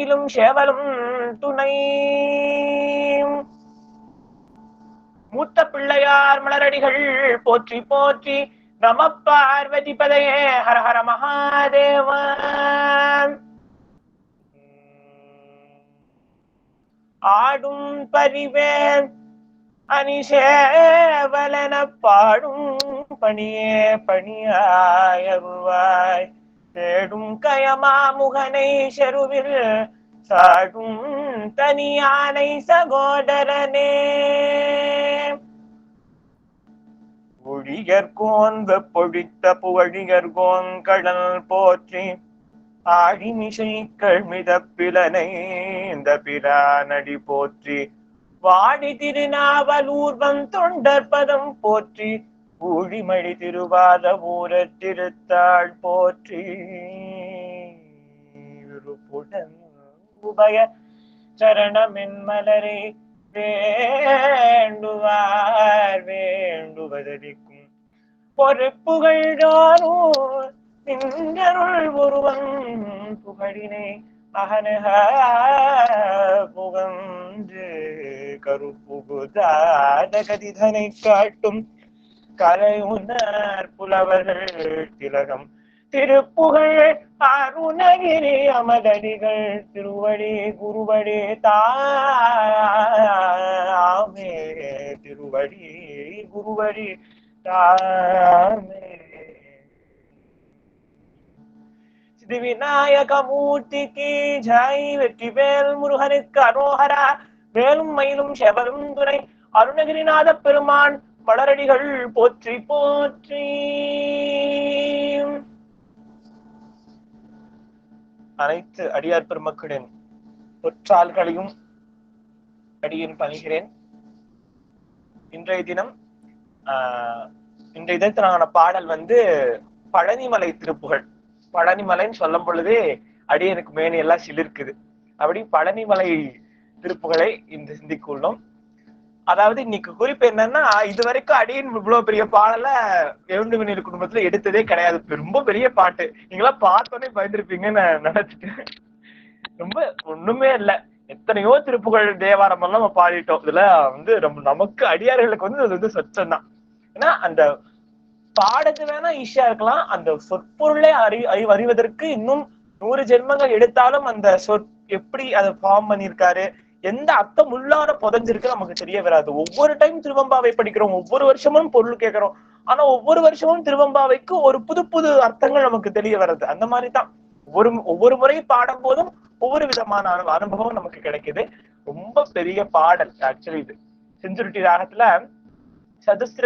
மயிலும் சேவலும் துணை. மூத்த பிள்ளையார் மலரடிகள் போற்றி போற்றி. நம பார்வதி பதையே ஹர ஹர மகாதேவன். ஆடும் பரிவேன் அணிசேவலன பாடும் பணியே பணியாயருவாய். தேடும் கயமா முகனை செருவில் சாடும் தனியானை சகோதரனே. ஒழியர்கோன் வெப்பொழித்த புகழியர்கோன் கடல் போற்றி. ஆழிமிசைக்கள் மிதப்பிலனை இந்த பிரானடி போற்றி. வாடி திருநாவலூர்வன் தொண்டர் பதம் போற்றி. ஊழிமழி திருவாத ஊர திருத்தாள் போற்றி. விருப்புடன் உபய சரணமென் மலரை வேண்டுவார் வேண்டுவதற்கும் பொறுப்புகழ்தானோ நின்றருள் ஒருவன் புகழினை அகனக புகன்று கருப்புகுதாத கதிதனை காட்டும் கலையுணர் புலவர்கள் திலகம். திருப்புகழ் அருணகிரி அமதடிகள் திருவடி குருவடி தாமே. திருவடி குருவடி தாமே. விநாயகமூர்த்திக்கு ஜெய். வெற்றிவேல் முருகனுக்கு அரோஹரா. வேலும் மயிலும் செவலும் துணை. அருணகிரிநாத பெருமான் மலரடிகள் போற்றி போற்றி. அனைத்து அடியார் பெருமக்களின் பொற்றாள்களையும் அடியேன் பணிகிறேன். இன்றைய தினத்திலான பாடல் பழனிமலை திருப்புகழ். பழனிமலைன்னு சொல்லும் பொழுதே அடியனுக்கு மேனி எல்லாம் சிலிர்க்குது. அப்படி பழனிமலை திருப்புகளை இந்த சிந்திக்குள்ளோம். அதாவது இன்னைக்கு குறிப்பு என்னன்னா, இது வரைக்கும் அடியன் இவ்வளவு பெரிய பாடல வேண்டுமணியர் குடும்பத்துல எடுத்ததே கிடையாது. ரொம்ப பெரிய பாட்டு. நீங்களா பார்த்தோன்னே பயந்துருப்பீங்கன்னு நான் நினைச்சிட்டேன். ரொம்ப ஒண்ணுமே இல்ல. எத்தனையோ திருப்புகழ் தேவாரம் எல்லாம் நம்ம பாடிட்டோம். இதுல நமக்கு அடியார்களுக்கு அது சொச்சம் தான். ஏன்னா அந்த பாடத்து வேணா ஈஸியா இருக்கலாம். அந்த சொற்பொருளை அறிவதற்கு இன்னும் 100 ஜென்மங்கள் எடுத்தாலும் அந்த எப்படி அதை ஃபார்ம் பண்ணிருக்காரு, எந்த அர்த்தம் உள்ளார புதஞ்சிருக்கு நமக்கு தெரிய வராது. ஒவ்வொரு டைம் திருவம்பாவை படிக்கிறோம், ஒவ்வொரு வருஷமும் பொருள் கேட்கிறோம். ஆனா ஒவ்வொரு வருஷமும் திருவம்பாவைக்கு ஒரு புது புது அர்த்தங்கள் நமக்கு தெரிய வர்றது. அந்த மாதிரிதான் ஒவ்வொரு முறை பாடும் போதும் ஒவ்வொரு விதமான அனுபவம் நமக்கு கிடைக்குது. ரொம்ப பெரிய பாடல் ஆக்சுவலி. இது செஞ்சுருட்டி ராகத்துல சதுஸ்திர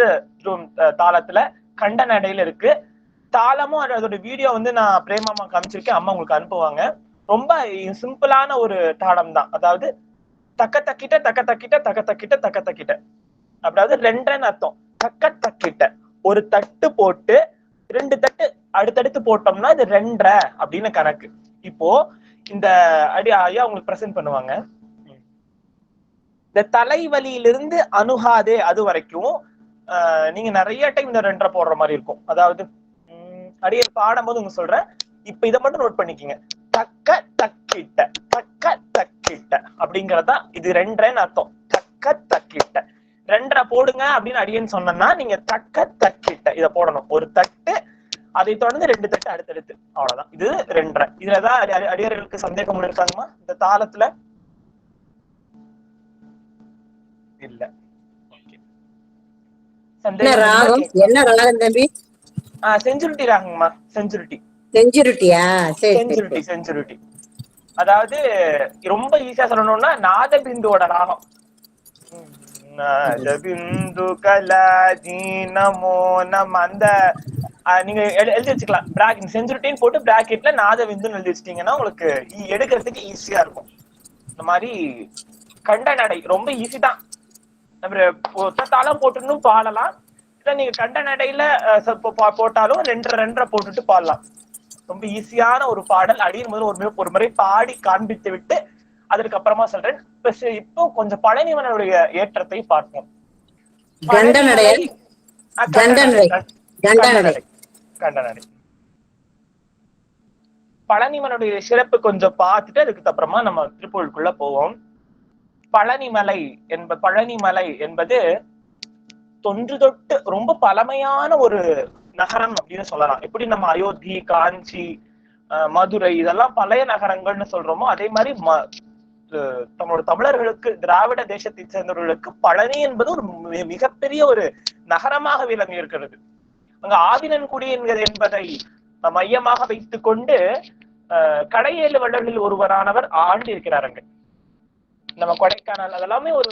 தாளத்துல கண்ட நடையில இருக்கு. தாளமும் அதோட வீடியோ நான் பிரேமாமா காமிச்சிருக்கேன். அம்மா உங்களுக்கு அனுப்புவாங்க. ரொம்ப சிம்பிளான ஒரு தாளம் தான். அதாவது தக்க தக்கிட்ட தக்க தக்கிட்ட தக்க தக்கிட்ட தக்க தக்கிட்ட. அதாவது 2 அர்த்தம். தக்க தக்கிட்ட ஒரு தட்டு போட்டு 2 தட்டு அடுத்தடுத்து போட்டோம்னா இது 2 அப்படின்னு கணக்கு. இப்போ இந்த ஐயா உங்களுக்கு பிரசன்ட் பண்ணுவாங்க. இந்த தலைவலியிலிருந்து அணுகாதே அது வரைக்கும் நீங்க நிறைய டைம் இந்த 2 போடுற மாதிரி இருக்கும். அதாவது அடியே பாடும்போது உங்க சொல்றேன். இப்ப இதை மட்டும் நோட் பண்ணிக்கீங்க. தக்க தக்கிட்ட தக்க தக்கிட்ட அப்படிங்கறதா இது 2 அர்த்தம். தக்க தக்கிட்ட 2 போடுங்க அப்படின்னு அடியேன்னு சொன்னா நீங்க தக்க தக்கிட்ட இத போடணும். ஒரு தட்டு, அதை தொடர்ந்து 2 தட்டு அடுத்தடுத்து. அவ்வளவுதான். இது 2. இதுலதான் அடியார்களுக்கு சந்தேகம் இருக்காங்கம்மா இந்த தாளத்துல? இல்ல. செஞ்சுருட்டி ராகங்கம்மா. செஞ்சுருட்டி. அதாவது ரொம்ப ஈஸியா சொல்லணும்னா நாதபிந்துவோட ராகம். நாதபிந்து கலாதி நமோ நம்ம அந்த நீங்க எழுதி வச்சுக்கலாம். செஞ்சுருட்டின்னு போட்டு பிராக்கெட்ல நாதபிந்துன்னு எழுதி வச்சிட்டீங்கன்னா உங்களுக்கு எடுக்கிறதுக்கு ஈஸியா இருக்கும். இந்த மாதிரி கண்ட நடை ரொம்ப ஈஸி தான். தாளம் போட்டுன்னு பாடலாம். இல்ல நீங்க கண்ட நடையில போட்டாலும் 2 போட்டுட்டு பாடலாம். ரொம்ப ஈஸியான ஒரு பாடல். அடியின் முதல்ல ஒரு முறை பாடி காண்பித்து விட்டு அதற்கு அப்புறமா சொல்றேன். இப்போ கொஞ்சம் பழனிவனுடைய ஏற்றத்தை பார்ப்போம். கண்ட நடை. பழனிமலையுடைய சிறப்பு கொஞ்சம் பார்த்துட்டு அதுக்கு அப்புறமா நம்ம திருப்புகழுக்குள்ள போவோம். பழனிமலை என்பது தொன்று தொட்டு ரொம்ப பழமையான ஒரு நகரம் அப்படின்னு சொல்லலாம். எப்படி நம்ம அயோத்தி, காஞ்சி, மதுரை இதெல்லாம் பழைய நகரங்கள்னு சொல்றோமோ, அதே மாதிரி நம்மளோட தமிழர்களுக்கு, திராவிட தேசத்தை சேர்ந்தவர்களுக்கு பழனி என்பது ஒரு மிகப்பெரிய ஒரு நகரமாக விளங்கி இருக்கிறது. அங்க ஆவினன்குடி என்பதை மையமாக வைத்துக் கொண்டு கடையேழு வள்ளலில் ஒருவரானவர் ஆண்டு இருக்கிறார். அங்க நம்ம கொடைக்கானல் அதெல்லாமே ஒரு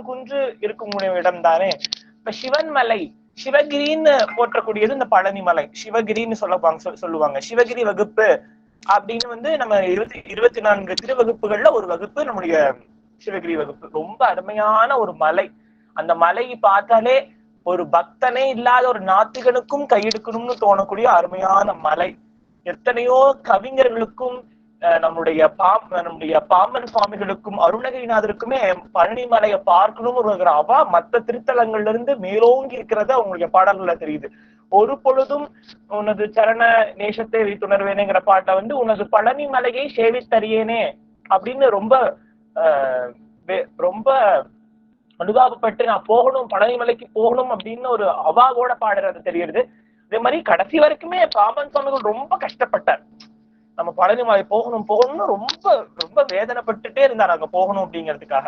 குன்று இருக்கும் இடம் தானே. இப்ப சிவன்மலை, சிவகிரின்னு போற்றக்கூடியது இந்த பழனிமலை. சிவகிரின்னு சொல்லுவாங்க. சிவகிரி வகுப்பு அப்படின்னு நம்ம 24 திருவகுப்புகள்ல ஒரு வகுப்பு நம்முடைய சிவகிரி வகுப்பு. ரொம்ப அருமையான ஒரு மலை. அந்த மலையை பார்த்தாலே ஒரு பக்தனே இல்லாத ஒரு நாத்திகனுக்கும் கையெடுக்கணும்னு தோணக்கூடிய அருமையான மலை. எத்தனையோ கவிஞர்களுக்கும் நம்முடைய பாம்பன் சுவாமிகளுக்கும் அருணகிரிநாதருக்குமே பழனிமலையை பார்க்கணும் ஒரு அவா மற்ற திருத்தலங்கள்ல இருந்து மேலோங்கி இருக்கிறது அவங்களுடைய பாடல்கள்ல தெரியுது. ஒரு பொழுதும் உனது சரண நேசத்தை வைத்துணர்வேனேங்கிற பாட்டை உனது பழனி மலையை சேவித்தறியேனே அப்படின்னு ரொம்ப அனுதாபப்பட்டு நான் போகணும், பழனி மலைக்கு போகணும் அப்படின்னு ஒரு அவாவோட பாடுறது தெரியுது. அதே மாதிரி கடைசி வரைக்குமே பாம்பன் சுவாமிகள் ரொம்ப கஷ்டப்பட்டார். நம்ம பழனி மலை போகணும்னு ரொம்ப ரொம்ப வேதனைப்பட்டுட்டே இருந்தார் அங்க போகணும் அப்படிங்கிறதுக்காக.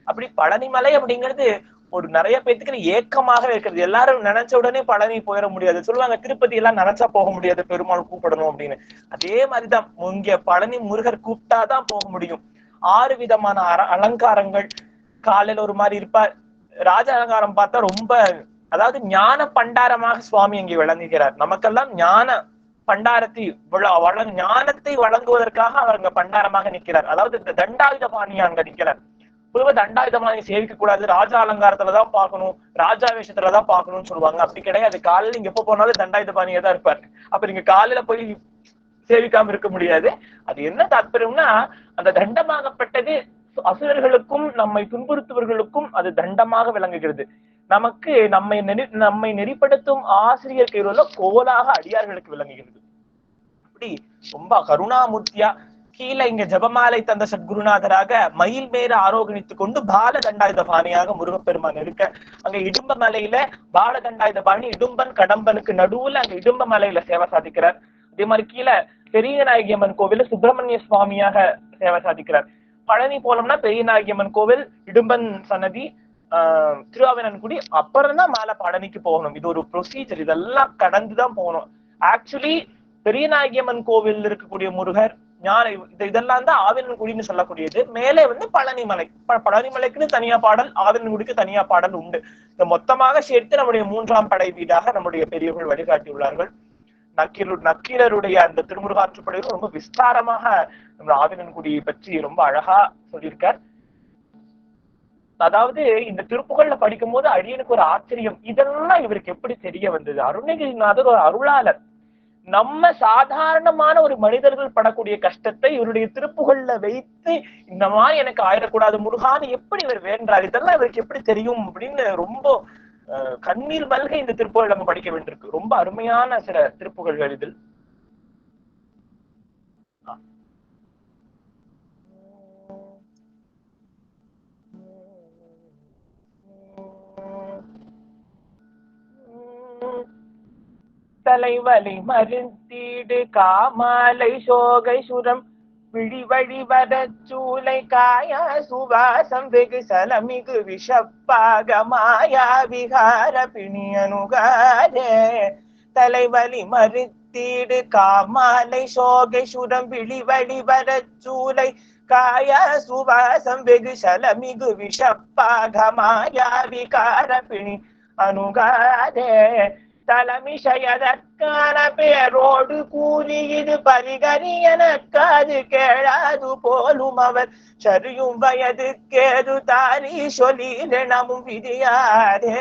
அப்படி பழனிமலை அப்படிங்கிறது ஒரு நிறைய பேத்துக்கு ஏக்கமாக இருக்கிறது. எல்லாரும் நினைச்ச உடனே பழனி போயிட முடியாது. சொல்லுவாங்க திருப்பதி எல்லாம் நினைச்சா போக முடியாது, பெருமாள் கூப்பிடணும் அப்படின்னு. அதே மாதிரிதான் இங்க பழனி முருகர் கூப்பிட்டாதான் போக முடியும். 6 விதமான அலங்காரங்கள். காலையில ஒரு மாதிரி இருப்பார். ராஜ அலங்காரம் பார்த்தா ரொம்ப, அதாவது ஞான பண்டாரமாக சுவாமி இங்கே விளங்குகிறார். நமக்கெல்லாம் ஞான பண்டாரத்தை ஞானத்தை வழங்குவதற்காக அவர் அங்க பண்டாரமாக நிற்கிறார். அதாவது இந்த தண்டாயுத பாணியா அங்க நிற்கிறார். பொதுவாக தண்டாயுத பாணியை சேவிக்க கூடாது, ராஜா அலங்காரத்துலதான் பார்க்கணும், ராஜா வேஷத்துலதான் பார்க்கணும்னு சொல்லுவாங்க. அப்படி கிடையாது. காலையில இங்க எப்ப போனாலும் தண்டாயுத பாணியா தான் இருப்பார். அப்ப நீங்க காலையில போய் சேவிக்காம இருக்க முடியாது. அது என்ன தாற்பயம்னா, அந்த தண்டமாகப்பட்டது அசுரர்களுக்கும் நம்மை துன்புறுத்துவர்களுக்கும் அது தண்டமாக விளங்குகிறது. நமக்கு நம்மை நெறிப்படுத்தும் ஆசிரியர் கையில கோலாக அடியார்களுக்கு விளங்குகிறது. அப்படி ரொம்ப கருணாமூர்த்தியா கீழே இங்க ஜபமாலை தந்த சத்குருநாதராக மயில் மேல ஆரோகணித்துக் கொண்டு பால தண்டாயுத பாணியாக முருகப்பெருமான் இருக்க, அங்க இடும்ப மலையில பால தண்டாயுத பாணி இடும்பன் கடம்பனுக்கு நடுவுல அங்க இடும்ப மலையில சேவை சாதிக்கிறார். அதே மாதிரி கீழே பெரியநாயகியம்மன் கோவில சுப்பிரமணிய சுவாமியாக சேவை சாதிக்கிறார். பழனி போனோம்னா பெரியநாயகியம்மன் கோவில், இடும்பன் சன்னதி, திருவாவினன்குடி, அப்புறம் தான் மேல பழனிக்கு போகணும். இது ஒரு ப்ரொசீஜர். இதெல்லாம் கடந்துதான் போகணும். ஆக்சுவலி பெரியநாயகியம்மன் கோவில் இருக்கக்கூடிய முருகர் இதெல்லாம் தான் ஆவினன்குடின்னு சொல்லக்கூடியது. மேலே பழனிமலை. பழனிமலைக்குன்னு தனியா பாடல், ஆவினன்குடிக்கு தனியா பாடல் உண்டு. இதை மொத்தமாக சேர்த்து நம்முடைய 3ஆம் படை வீடாக நம்முடைய பெரியவர்கள் வழிகாட்டியுள்ளார்கள். நக்கீரருடைய அந்த திருமுருகாற்றுப்படையில் ரொம்ப விஸ்தாரமாக நம்ம ஆவினன்குடியை பற்றி ரொம்ப அழகா சொல்லியிருக்கார். அதாவது இந்த திருப்புகள்ல படிக்கும் போது அடியனுக்கு ஒரு ஆச்சரியம், இதெல்லாம் இவருக்கு எப்படி தெரிய வந்தது? அருணகிரிநாதர் ஒரு அருளாளர். நம்ம சாதாரணமான ஒரு மனிதர்கள் படக்கூடிய கஷ்டத்தை இவருடைய திருப்புகள்ல வைத்து இந்த மாதிரி எனக்கு ஆயிடக்கூடாது முருகான்னு எப்படி இவர் வேண்டார், இதெல்லாம் இவருக்கு எப்படி தெரியும் அப்படின்னு ரொம்ப கண்ணீர் மல்க இந்த திருப்புகழ் நம்ம படிக்க வேண்டியிருக்கு. ரொம்ப அருமையான சில திருப்புகழ்கள் இதில். தலைவலி மருந்தீடு காமாலை சோகை சுரம் விழிவழி வரச்சூலை காயா சுவாசம் வெகு சலமிகு விஷப்பாக மாயா விகார பிணியனுகாரே. தலைவலி மருந்தீடு காமாலை சோகை சுரம் விழிவழி வரச்சூலை காயா சுவாசம் வெகு சலமிகு விஷப்பாக மாயா விகார பிணி அனுகாரே. தலைமிஷயதற்கான பேரோடு கூறி இது பரிகரியனக்காது கேளாது போலும் அவர் சரியும் வயதுக்கேது தாரி சொல்லினமும் விதியாரே.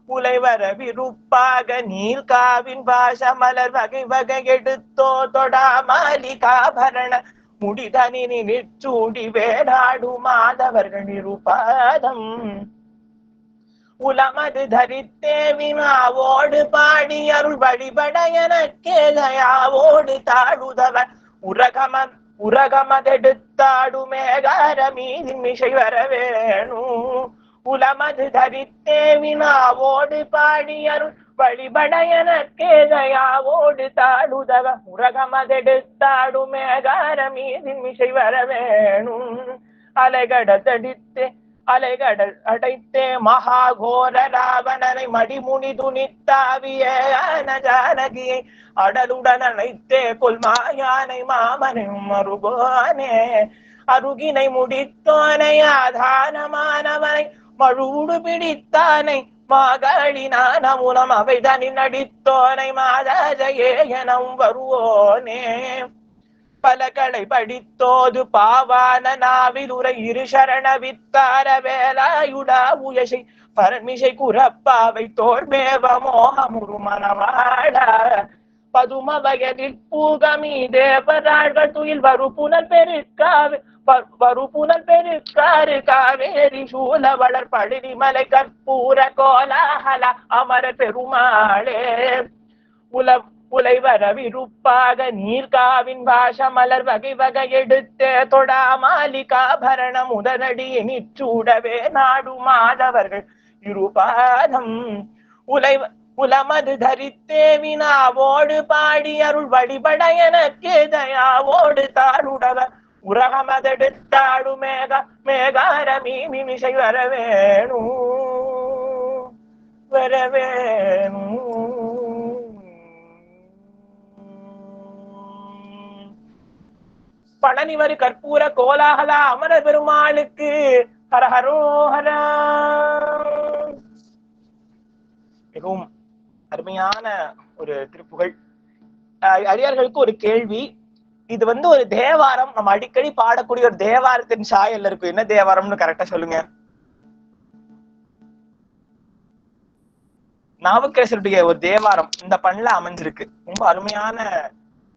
உலைவர விருப்பாக நீர்காவின் பாஷ மலர் வகை வகை எடுத்தோ தொடாமாலிகாபரண முடிதனி நிச்சூடி வேடாடு மாதவர்கள் நிருபாதம் உலமது தரித்தே வினாவோடு பாடி அருள் வழிபட எனக்கே தயாவோடு தாழுதவர் உரகம உரகமதெடுத்தாடு மேகார மீதின் மிசை வர வேணும். உலமது தரித்தே வினாவோடு பாடியருள் வழிபட எனக்கேதையாவோடு தாடுதவ. உரகமதெடுத்தாடு மேகார மீதின் மிசை வர வேணும். அலைகடத்தடித்தே அலைகடல் அடைத்தே மகாகோர ராவணனை மடிமுனி துணித்தாவிய ஜானகியை அடலுடன் அணைத்தே கொல்மாயானை மாமனும் மறுபோனே. அருகினை முடித்தோனை ஆதானமானவனை மழுடு பிடித்தானை மாகளினான மூலம் அவைதனில் நடித்தோனை மாதஜயே எனம் வருவோனே. பலகளை படித்தோது பாவான நாவில் உரை இரு சரண வித்தார வேலாயுடா உயசை பரமிசை குரப்பாவை தோர்மேவ மோகமுரு மனவாட. பதும வயதில் பூகமி தேவராள்கள் துயில் வருப்புனல் பெருக்காறு காவேரி சூழ வளர் பழனி மலை கற்பூர கோலாகல அமர பெருமாளே. உலைவர விருப்பாக நீர்காவின் பாஷ மலர் வகை வகை எடுத்தே தொடாமாலிகாபரணம் உடனடி நிச்சூடவே நாடு மாதவர்கள் இருபாதம். உலமது தரித்தே வினாவோடு பாடி அருள் வழிபட எனக்கு தயாவோடு தாருடவர். உரகமதெடுத்தாடு மேகார மீமிசை வரவேணு வரவேணு. பழனிவரு கற்பூர கோலாகலா அமர பெருமாளுக்கு ஹரஹரோஹர. மிகவும் அருமையான ஒரு திருப்புகழ். அடியார்களுக்கு ஒரு கேள்வி. இது ஒரு தேவாரம், நம்ம அடிக்கடி பாடக்கூடிய ஒரு தேவாரத்தின் சாயல்ல இருக்கும். என்ன தேவாரம்னு கரெக்டா சொல்லுங்க. நாவுக்கரசருடைய ஒரு தேவாரம் இந்த பண்ணல அமைஞ்சிருக்கு. ரொம்ப அருமையான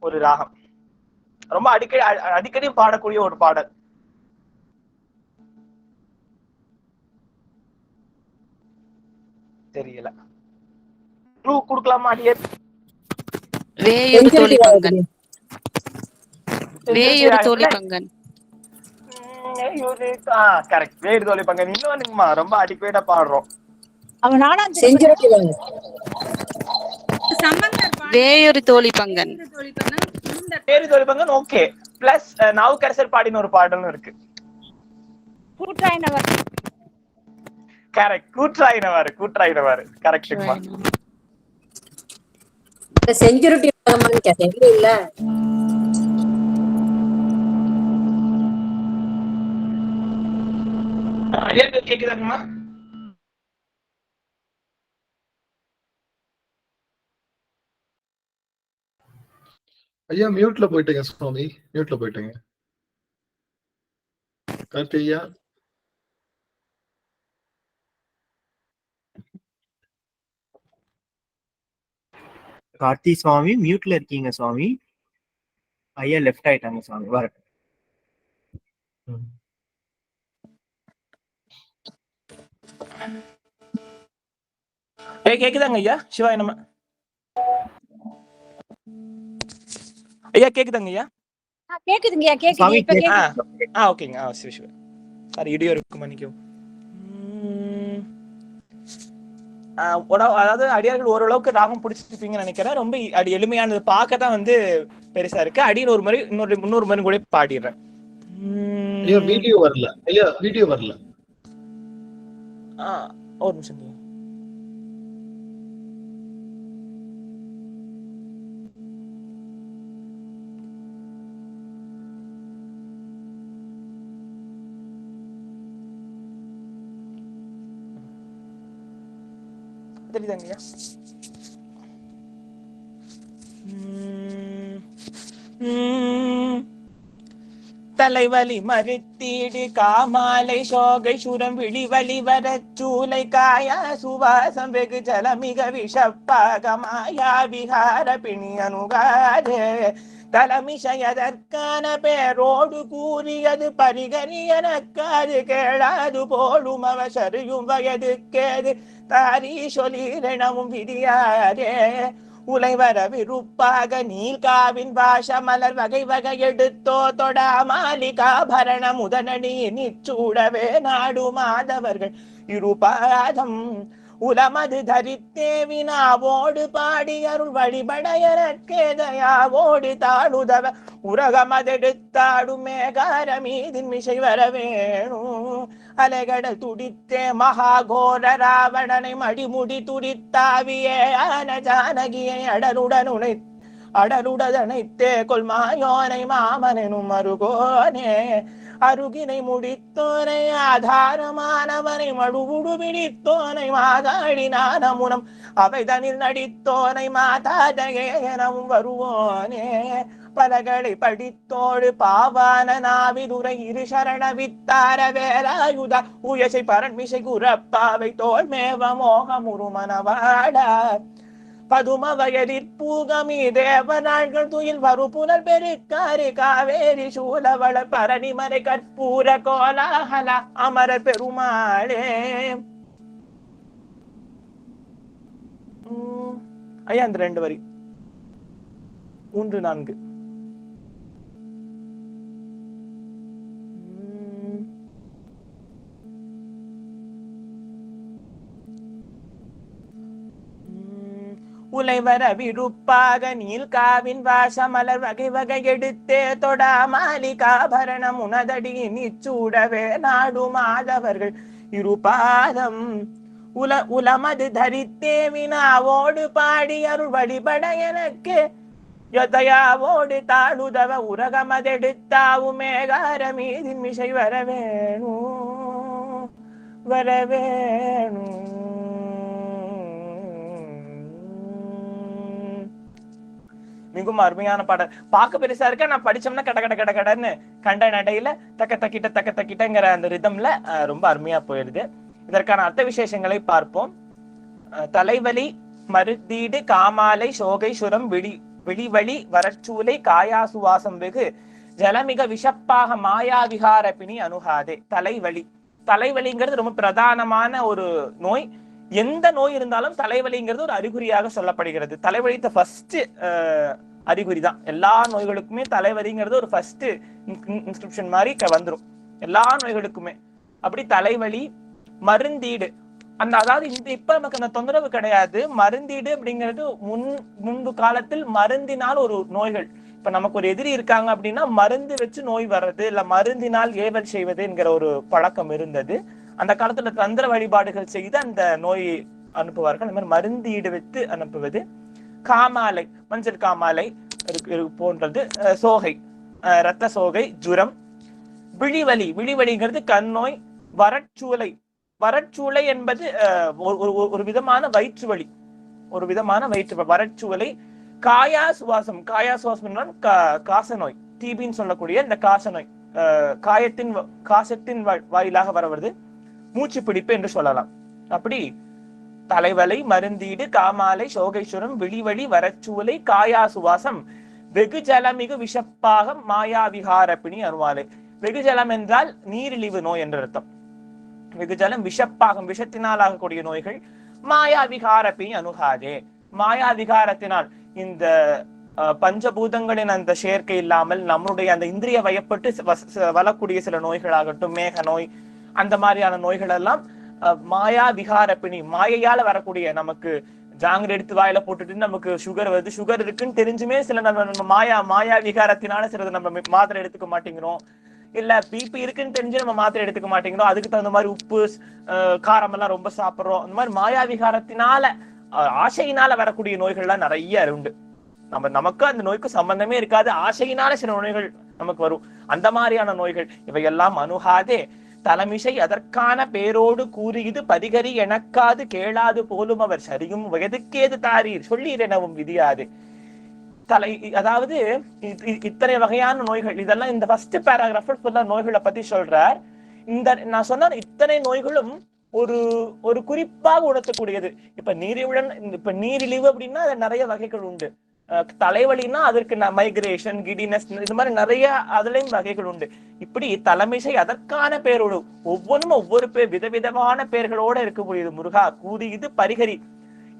ஒரு ராகம். ரொம்ப அடிக்கடி பாடக்கூடிய ஒரு பாடல். தெரியல, குடுக்கலாமா அடியர்? வேயூர் தோழி பங்கன். வேயூர் தோழி பங்கன். கரெக்ட், வேயூர் தோழி பங்கன். இன்னொன்னுமா ரொம்ப அடிக்கடியா பாடுறோம். வேயூர் தோழி பங்கன். வேயூர் தோழி பங்கன் ஓகே. பிளஸ் நாவுக்கரசர் பாடின ஒரு பாடலும் இருக்கு. கரெக்ட், கூற்றாயினவாறு கரெக்ட்டுமா. செஞ்சுரிட்டி இல்ல கேக்குதாங்கம்மா? ஐயா மியூட்ல போயிட்டீங்க சுவாமி, மியூட்ல போயிட்டீங்க. கார்த்தியா கார்த்தி சுவாமி மியூட்ல இருக்கீங்க சுவாமி. ஐயா லெஃப்ட் ஆயிட்டாங்க சுவாமி. வர கேக்குதாங்க ஐயா? சிவாய நம்ம ஐயா கேக்குதாங்க ஐயா? கேக்குதுங்கய்யா, கேக்குது. ஓகேங்க. சிவ சாரி, இடியோ இருக்கு, மன்னிக்கவும். அதாவது அடியார்கள் ஓரளவுக்கு ராகம் பிடிச்சிருப்பீங்கன்னு நினைக்கிறேன். ரொம்ப எளிமையானது, பார்க்கத்தான் பெருசா இருக்கு. அடியில் ஒரு முறை இன்னொரு முறை கூட பாடிடுறேன். வீடியோ வரல ஐயா, வீடியோ வரல. ஒரு நிமிஷம். தெரியுதாங்கய்யா? தலைவலி மறுத்தீடு காமாலை சோகை சுரம் விழிவழி வரச்சூலை காயா சுவாசம் வெகு ஜலமிக விஷப்பாக மாயா விகார பிணி அணுகாதே. தலைமிசையதற்கான பேரோடு கூறியது பரிகரியனக்காது கேளாது போலும் அவசரியும் வயது கேது தாரி சொல்லிடவும் விதியாதே. உலைவர விருப்பாக நீல்காவின் வாச மலர் வகை வகை எடுத்தோ தொடா மாலிகாபரண முதனடி நிச்சூடவே நாடு மாதவர்கள் இருபாதம் உலமது தரித்தே வினாவோடு பாடி அருள் வழிபடையற்கேதையாவோடு தாழுதவ உரகமதெடுத்தாடு மேகார மீதின் மிசை வர வேணும் அலைகடல் துடித்தே மகாகோர ராவணனை மடிமுடி துடித்தாவியே ஆன ஜானகியை அடலுடனைத்தே கொள்மாயோனை மாமனும் அருகோனே அருகினை முடித்தோனை ஆதாரமானவனை மடுவுடு பிடித்தோனை மாதாடி நானமுனம் அவைதனில் நடித்தோனை மாதாதையே எனவும் வருவோனே பலகளை படித்தோடு பாவான நாவிதுரை இரு சரண வித்தார வேலாயுத உயசை பரண்மிசை குரப்பாவை தோல் மேவ மோகமுருமனவாடா பதும வயலிற் பூகமி தேவநாள்கள் துயில் வரு புனல் பெருக்காரி காவேரி சூழவள பரணிமலை கற்பூர கோலாகல அமரர் பெருமாளே. ஐயா அந்த 2 வரி 3 4 உலைவர விருப்பாக நீல்காவின் வாச மலர் வகை வகை எடுத்தே தொடா மாலிகாபரணம் உனதடி நிச்சூடவே நாடு மாதவர்கள் இருபாதம் உலமது தரித்தே வினாவோடு பாடி அருள் வழிபட எனக்கு யதயாவோடு தாழுதவ உரகமதெடுத்தாவு மேகார மீதின் மிசை வரவேணும் வரவேணும். மிகவும் அருமையான பாடல். பார்க்க பெருசா இருக்க, நான் படிச்சோம்னா கட கட கட கடன்னு கண்ட நடையில தக்க தக்கிட்டங்கிற அந்த ரிதம்ல ரொம்ப அருமையா போயிடுது. இதற்கான அர்த்த விசேஷங்களை பார்ப்போம். தலைவலி, மருதீடு, காமாலை, சோகை, சுரம், விழிவழி, வரச்சூலை, காயாசுவாசம் வெகு ஜலமிக விஷப்பாக மாயாவிகார பிணி அணுகாதே. தலைவலிங்கிறது ரொம்ப பிரதானமான ஒரு நோய். எந்த நோய் இருந்தாலும் தலைவலிங்கிறது ஒரு அறிகுறியாக சொல்லப்படுகிறது. தலைவலித்த ஃபர்ஸ்ட் அறிகுறி தான். எல்லா நோய்களுக்குமே தலைவலிங்கிறது ஒரு ஃபர்ஸ்ட் இன்ஸ்கிரிப்ஷன் மாதிரி வந்துடும் எல்லா நோய்களுக்குமே. அப்படி தலைவலி, மருந்தீடு, அந்த அதாவது இப்ப நமக்கு அந்த தொந்தரவு கிடையாது. மருந்தீடு அப்படிங்கிறது முன்பு காலத்தில் மருந்தினால் ஒரு நோய்கள். இப்ப நமக்கு ஒரு எதிரி இருக்காங்க அப்படின்னா மருந்து வச்சு நோய் வர்றது, இல்ல மருந்தினால் ஏவல் செய்வது என்கிற ஒரு பழக்கம் இருந்தது. அந்த காலத்துல தந்திர வழிபாடுகள் செய்து அந்த நோயை அனுப்புவார்கள். அந்த மாதிரி மருந்தீடு வைத்து அனுப்புவது. காமாலை, மஞ்சள் காமாலை போன்றது. சோகை, இரத்த சோகை, ஜுரம். விழிவலிங்கிறது கண் நோய். வரச்சூலை என்பது ஒரு விதமான வயிற்று வலி, வரச்சூலை. காயாசுவாசம் காச நோய், டிபின்னு சொல்லக்கூடிய இந்த காச நோய், காசத்தின் வாயிலாக வரவது. மூச்சு பிடிப்பு என்று சொல்லலாம். அப்படி தலைவலை, மருந்தீடு, காமாலை, சோகைசுரம், விழிவழி, வரச்சூலை, காயாசுவாசம், வெகுஜலமிகு விஷப்பாகம் மாயாவிகார பிணி அணுவாலை. வெகுஜலம் என்றால் நீரிழிவு நோய் என்ற அர்த்தம். வெகுஜலம் விஷப்பாகம், விஷத்தினால் ஆகக்கூடிய நோய்கள். மாயாவிகார பிணி அணுகாதே. மாயாவிகாரத்தினால் இந்த பஞ்சபூதங்களின் அந்த சேர்க்கை இல்லாமல் நம்மளுடைய அந்த இந்திரிய வயப்பட்டு வரக்கூடிய சில நோய்கள் ஆகட்டும், மேக நோய், அந்த மாதிரியான நோய்கள் எல்லாம் மாயா விகார பிணி, மாயையால வரக்கூடிய, நமக்கு ஜாங்கர் எடுத்து வாயில போட்டுட்டு நமக்கு சுகர் வருது, சுகர் இருக்குன்னு தெரிஞ்சுமே சில நம்ம மாயா விகாரத்தினால சிலது நம்ம மாத்திரை எடுத்துக்க மாட்டேங்கிறோம். இல்ல பிபி இருக்குன்னு தெரிஞ்சு நம்ம மாத்திரை எடுத்துக்க மாட்டேங்கிறோம். அதுக்கு தகுந்த மாதிரி உப்பு காரம் எல்லாம் ரொம்ப சாப்பிடுறோம். அந்த மாதிரி மாயா விகாரத்தினால ஆசையினால வரக்கூடிய நோய்கள்லாம் நிறைய உண்டு. நமக்கு அந்த நோய்க்கு சம்பந்தமே இருக்காது, ஆசையினால சில நோய்கள் நமக்கு வரும். அந்த மாதிரியான நோய்கள் இவையெல்லாம் அணுகாதே. தலைமிசை அதற்கான பேரோடு கூறியது பதிகரி எனக்காது கேளாது போலும் அவர் சரியும் வயதுக்கேது தாரீர் சொல்லீர் எனவும் விதியாது. அதாவது இத்தனை வகையான நோய்கள், இதெல்லாம் இந்த ஃபர்ஸ்ட் பேராகிராஃபில் ஃபுல்லா நோய்களை பத்தி சொல்றார். இந்த நான் சொன்ன இத்தனை நோய்களும் ஒரு குறிப்பாக உணர்த்தக்கூடியது. இப்ப நீரிழிவு அப்படின்னா அது நிறைய வகைகள் உண்டு. தலைவலின்னா அதற்கு மைக்ரேஷன், கிடினஸ், இது மாதிரி நிறைய அதுலயும் வகைகள் உண்டு. இப்படி தலைமிசை அதற்கான பேரோடு ஒவ்வொன்றும் ஒவ்வொரு விதவிதமான பெயர்களோட இருக்கக்கூடியது. முருகா கூறியது பரிகரி.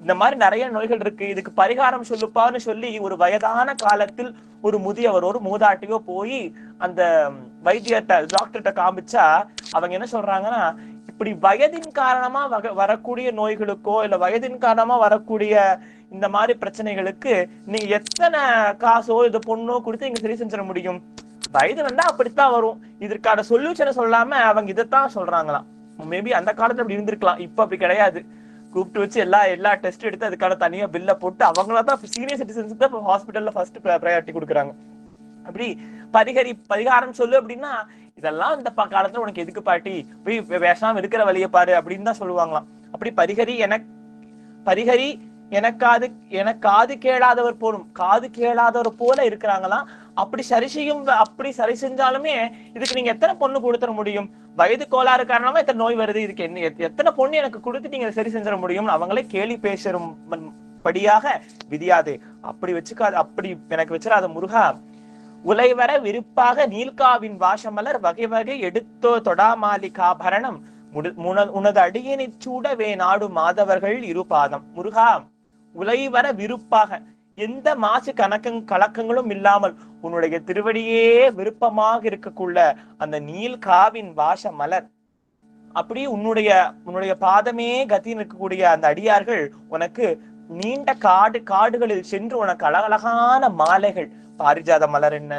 இந்த மாதிரி நிறைய நோய்கள் இருக்கு, இதுக்கு பரிகாரம் சொல்லுப்பான்னு சொல்லி ஒரு வயதான காலத்தில் ஒரு முதியவர் ஒரு மூதாட்டியோ போய் அந்த வைத்தியத்தை டாக்டர்கிட்ட காமிச்சா அவங்க என்ன சொல்றாங்கன்னா, இப்படி வயதின் காரணமா வரக்கூடிய நோய்களுக்கோ இல்ல வயதின் காரணமா வரக்கூடிய இந்த மாதிரி பிரச்சனைகளுக்கு நீங்க எத்தனை காசோ இது பொண்ணோ கொடுத்து நீங்க சரி செஞ்சிட முடியும், வயது வந்தா அப்படித்தான் வரும், இதற்கான சொல்யூஷனை சொல்லாம அவங்க இதைத்தான் சொல்றாங்களாம். மேபி அந்த காலத்துல அப்படி இருந்திருக்கலாம், இப்ப அப்படி கிடையாது. கூப்பிட்டு வச்சு எல்லா டெஸ்ட் எடுத்து அதுக்கான தனியா பில்ல போட்டு அவங்களதான் சீனியர் சிட்டிசன்ஸ் தான் ஹாஸ்பிட்டல்ல ஃபர்ஸ்ட் ப்ரையாரிட்டி கொடுக்குறாங்க. அப்படி பரிகாரம் சொல்லு அப்படின்னா இதெல்லாம் இந்த காலத்துல உனக்கு எதுக்கு பாட்டி, போய் பேசாம இருக்கிற வழியை பாரு அப்படின்னு தான் சொல்லுவாங்களாம். அப்படி பரிகரி எனக்காது கேளாதவர் போலும், காது கேளாதவர் போல இருக்கிறாங்களாம். அப்படி சரி செஞ்சாலுமே இதுக்கு நீங்க எத்தனை பொண்ணு கொடுத்துட முடியும், வயது கோளாறு காரணமா எத்தனை நோய் வருது, இதுக்கு என்ன எத்தனை பொண்ணு எனக்கு கொடுத்து நீங்க சரி செஞ்சிட முடியும், அவங்களே கேலி பேசும் படியாக விதியாதே, அப்படி வச்சுக்காது, அப்படி எனக்கு வச்சிடாத முருகா. உலைவர விருப்பாக நீல்காவின் வாசமலர் வகை வகை எடுத்தோ தொடாமாலிகாபரணம் உனது அடியினை சூடவே நாடு மாதவர்கள் இருபாதம். முருகா, உலைவர விருப்பாக எந்த மாசு கலக்கங்களும் இல்லாமல் உன்னுடைய திருவடியே விருப்பமாக இருக்கக்குள்ள அந்த நீல்காவின் வாச மலர், அப்படி உன்னுடைய பாதமே கத்தின்னு இருக்கக்கூடிய அந்த அடியார்கள் உனக்கு நீண்ட காடுகளில் சென்று உனக்கு அழகழகான மாலைகள், பாரிஜாத மலர் என்ன,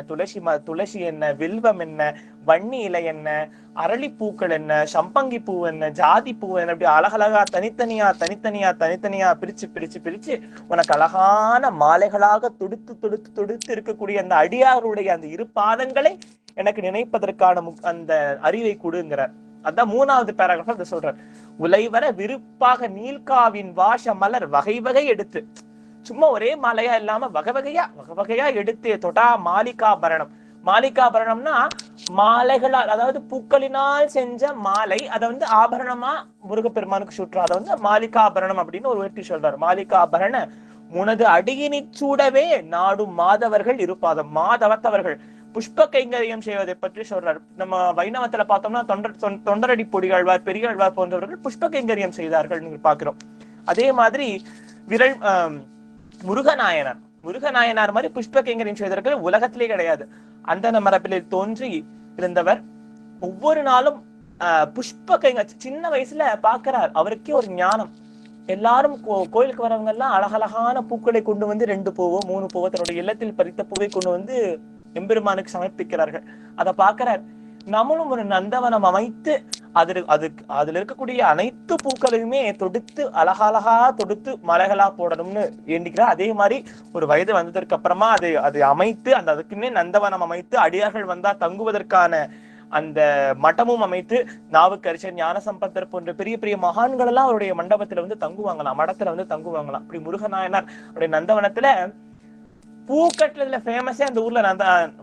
துளசி என்ன, வில்வம் என்ன, வன்னி இலை என்ன, அரளிப்பூக்கள் என்ன, சம்பங்கி பூ என்ன, ஜாதி பூ என்ன, அப்படி அழகழகா தனித்தனியா பிரிச்சு உனக்கு அழகான மாலைகளாக தொடுத்து இருக்கக்கூடிய அந்த அடியாருடைய அந்த இரு பாதங்களை எனக்கு நினைப்பதற்கான அந்த அறிவை கொடுங்கிறார். அதான் 3வது பேராகிராஃப் அதை சொல்றார். உலைவர விருப்பாக நீல்காவின் வாச மலர் வகை வகை எடுத்து, சும்மா ஒரே மாலையா இல்லாம வகை வகையா எடுத்து தொடா மாலிகாபரணம். மாலிகாபரணம்னா மாலைகளால், அதாவது பூக்களினால் செஞ்ச மாலை, அதை ஆபரணமா முருகப்பெருமானுக்கு சுற்றுறோம், அதை மாலிகாபரணம் அப்படின்னு ஒரு வேட்டி சொல்றாரு. மாலிகாபரண உனது அடியினை சூடவே நாடும் மாதவர்கள் இருப்பாதம். மாதவத்தவர்கள் புஷ்ப கைங்கரியம் செய்வதை பற்றி சொல்றாரு. நம்ம வைணவத்துல பார்த்தோம்னா தொண்டரடி பொடிகள்வார், பெரியாழ்வார் போன்றவர்கள் புஷ்ப கைங்கரியம் செய்தார்கள் பாக்குறோம். அதே மாதிரி முருகநாயனார் மாதிரி புஷ்ப கைங்கரியம் செய்தவர்கள் உலகத்திலே கிடையாது. அந்தன மரபிலே தோன்றி இருந்தவர் ஒவ்வொரு நாளும் புஷ்ப கைங்கரியம் சின்ன வயசுல பாக்குறார். அவருக்கே ஒரு ஞானம். எல்லாரும் கோயிலுக்கு வரவங்க எல்லாம் அழகழகான பூக்களை கொண்டு வந்து 2 பூவோ 3 பூவோ தன்னுடைய இல்லத்தில் பறித்த பூவை கொண்டு வந்து எம்பெருமானுக்கு சமர்ப்பிக்கிறார்கள். அதை பாக்குறார். நம்மளும் ஒரு நந்தவனம் அமைத்து அதுல இருக்கக்கூடிய அனைத்து பூக்களையுமே தொடுத்து அழகழகா தொடுத்து மலைகளா போடணும்னு எண்ணிக்கிறார். அதே மாதிரி ஒரு வயது வந்ததற்கு அப்புறமா அதை அமைத்து அதுக்குன்னே நந்தவனம் அமைத்து அடியார்கள் வந்தா தங்குவதற்கான அந்த மட்டமும் அமைத்து நாவுக்கரிசர், ஞானசம்பந்தர் போன்ற பெரிய பெரிய மகான்கள் எல்லாம் அவருடைய மண்டபத்துல தங்குவாங்களாம், மடத்துல தங்குவாங்களாம். அப்படி முருகநாயனார் அவருடைய நந்தவனத்துல பூ கட்டுறதுல ஃபேமஸே அந்த ஊர்ல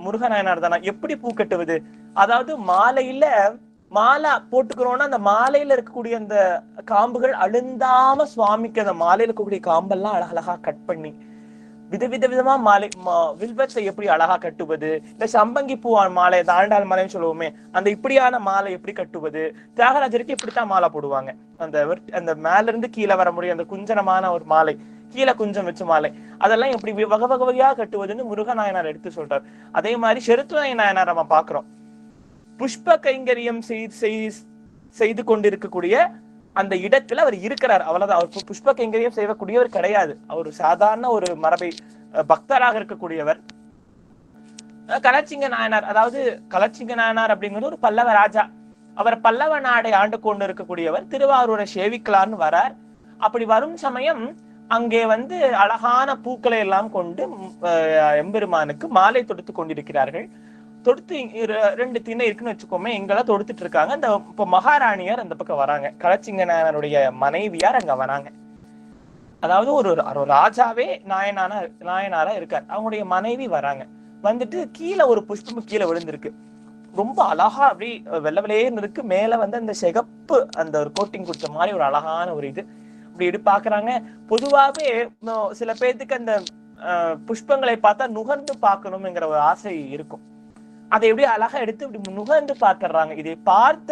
முருகநாயனார் தானா. எப்படி பூ கட்டுவது, அதாவது மாலை போட்டுக்கிறோம்னா அந்த மாலையில இருக்கக்கூடிய அந்த காம்புகள் அழுந்தாம சுவாமிக்கு அந்த மாலையில இருக்கக்கூடிய காம்பெல்லாம் அழகழகா கட் பண்ணி விதவிதமா மாலை வில்வத்தை எப்படி அழகா கட்டுவது, இல்ல சம்பங்கி பூ மாலை, தாண்டாள் மாலைன்னு சொல்லுவோமே, அந்த இப்படியான மாலை எப்படி கட்டுவது, தியாகராஜருக்கு இப்படித்தான் மாலை போடுவாங்க. அந்த மேல இருந்து கீழே வர முடியும் அந்த குஞ்சனமான ஒரு மாலை, கீழே குஞ்சம் வச்ச மாலை, அதெல்லாம் எப்படி வகையா கட்டுவதுன்னு முருகநாயனார் எடுத்து சொல்றார். அதே மாதிரி செருத்துணை நாயனார் நம்ம பாக்குறோம். புஷ்ப கைங்கரியம் செய்து கொண்டிருக்கக்கூடிய அந்த இடத்துல அவர் இருக்கிறார், அவ்வளவுதான். அவர் புஷ்ப கைங்கரியம் செய்யக்கூடியவர் கிடையாது. அவர் சாதாரண ஒரு மரபை பக்தராக இருக்கக்கூடியவர். கலச்சிங்க நாயனார், அதாவது கலச்சிங்க நாயனார் அப்படிங்கிறது ஒரு பல்லவ ராஜா. அவர் பல்லவ நாடை ஆண்டு கொண்டு இருக்கக்கூடியவர். திருவாரூரை சேவிக்கலான்னு வரார். அப்படி வரும் சமயம் அங்கே அழகான பூக்களை எல்லாம் கொண்டு எம்பெருமானுக்கு மாலை தொடுத்து கொண்டிருக்கிறார்கள். தொடுத்து 2 திணை இருக்குன்னு வச்சுக்கோமே, எங்கெல்லாம் தொடுத்துட்டு இருக்காங்க. அந்த இப்ப மகாராணியார் அந்த பக்கம் வராங்க, கலச்சிங்கனாருடைய மனைவியார் அங்க வராங்க. அதாவது ஒரு ராஜாவே நாயனாரா இருக்கார், அவங்களுடைய மனைவி வராங்க. கீழே ஒரு புஷ்பம் கீழே விழுந்திருக்கு, ரொம்ப அழகா அப்படி வெள்ளவெளேன்னு இருக்கு. மேல அந்த சிகப்பு அந்த ஒரு கோட்டிங் கொடுத்த மாதிரி ஒரு அழகான ஒரு இது அப்படி எடுத்து பாக்குறாங்க. பொதுவாவே சில பேர்த்துக்கு அந்த புஷ்பங்களை பார்த்தா நுகர்ந்து பார்க்கணும்ங்கிற ஒரு ஆசை இருக்கும். அதை எப்படி அழகா எடுத்து இப்படி நுகர்ந்து பாக்குறாங்க. இதை பார்த்த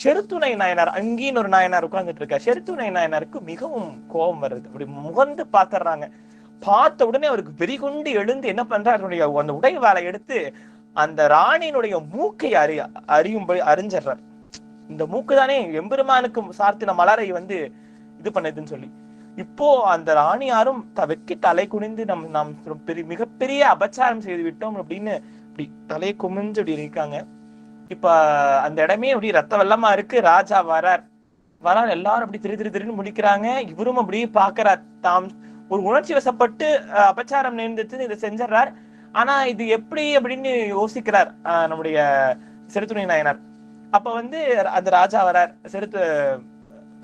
செருத்துணை நாயனார் அங்கேயும் ஒரு நாயனார் உட்கார்ந்துட்டு இருக்க. செருத்துணை நாயனாருக்கு மிகவும் கோபம் வருது. அப்படி முகந்து பாத்துறாங்க. பார்த்த உடனே அவருக்கு வெறி கொண்டு எழுந்து என்ன பண்றாரு, அந்த உடை வாளை எடுத்து அந்த ராணியினுடைய மூக்கை அறியும்படி அறிஞ்சிடுறார். இந்த மூக்கு தானே எம்பெருமானுக்கு சார்த்தின மலரை வந்து இது பண்ணதுன்னு சொல்லி. இப்போ அந்த ராணியாரும் வெக்கி தலை குனிந்து நாம் மிகப்பெரிய அபச்சாரம் செய்து விட்டோம் அப்படின்னு அப்படி தலையை குமிஞ்சு அப்படி இருக்காங்க. இப்ப அந்த இடமே அப்படி ரத்த வெள்ளமா இருக்கு. ராஜா வரார். எல்லாரும் அப்படி திரு முடிக்கிறாங்க. இவரும் அப்படியே பாக்குறார். தாம் ஒரு உணர்ச்சி வசப்பட்டு அபச்சாரம் நேர்ந்துட்டு இதை செஞ்சிடறார். ஆனா இது எப்படி அப்படின்னு யோசிக்கிறார் நம்முடைய செருத்துணை நாயனார். அப்ப வந்து அந்த ராஜா வரார்,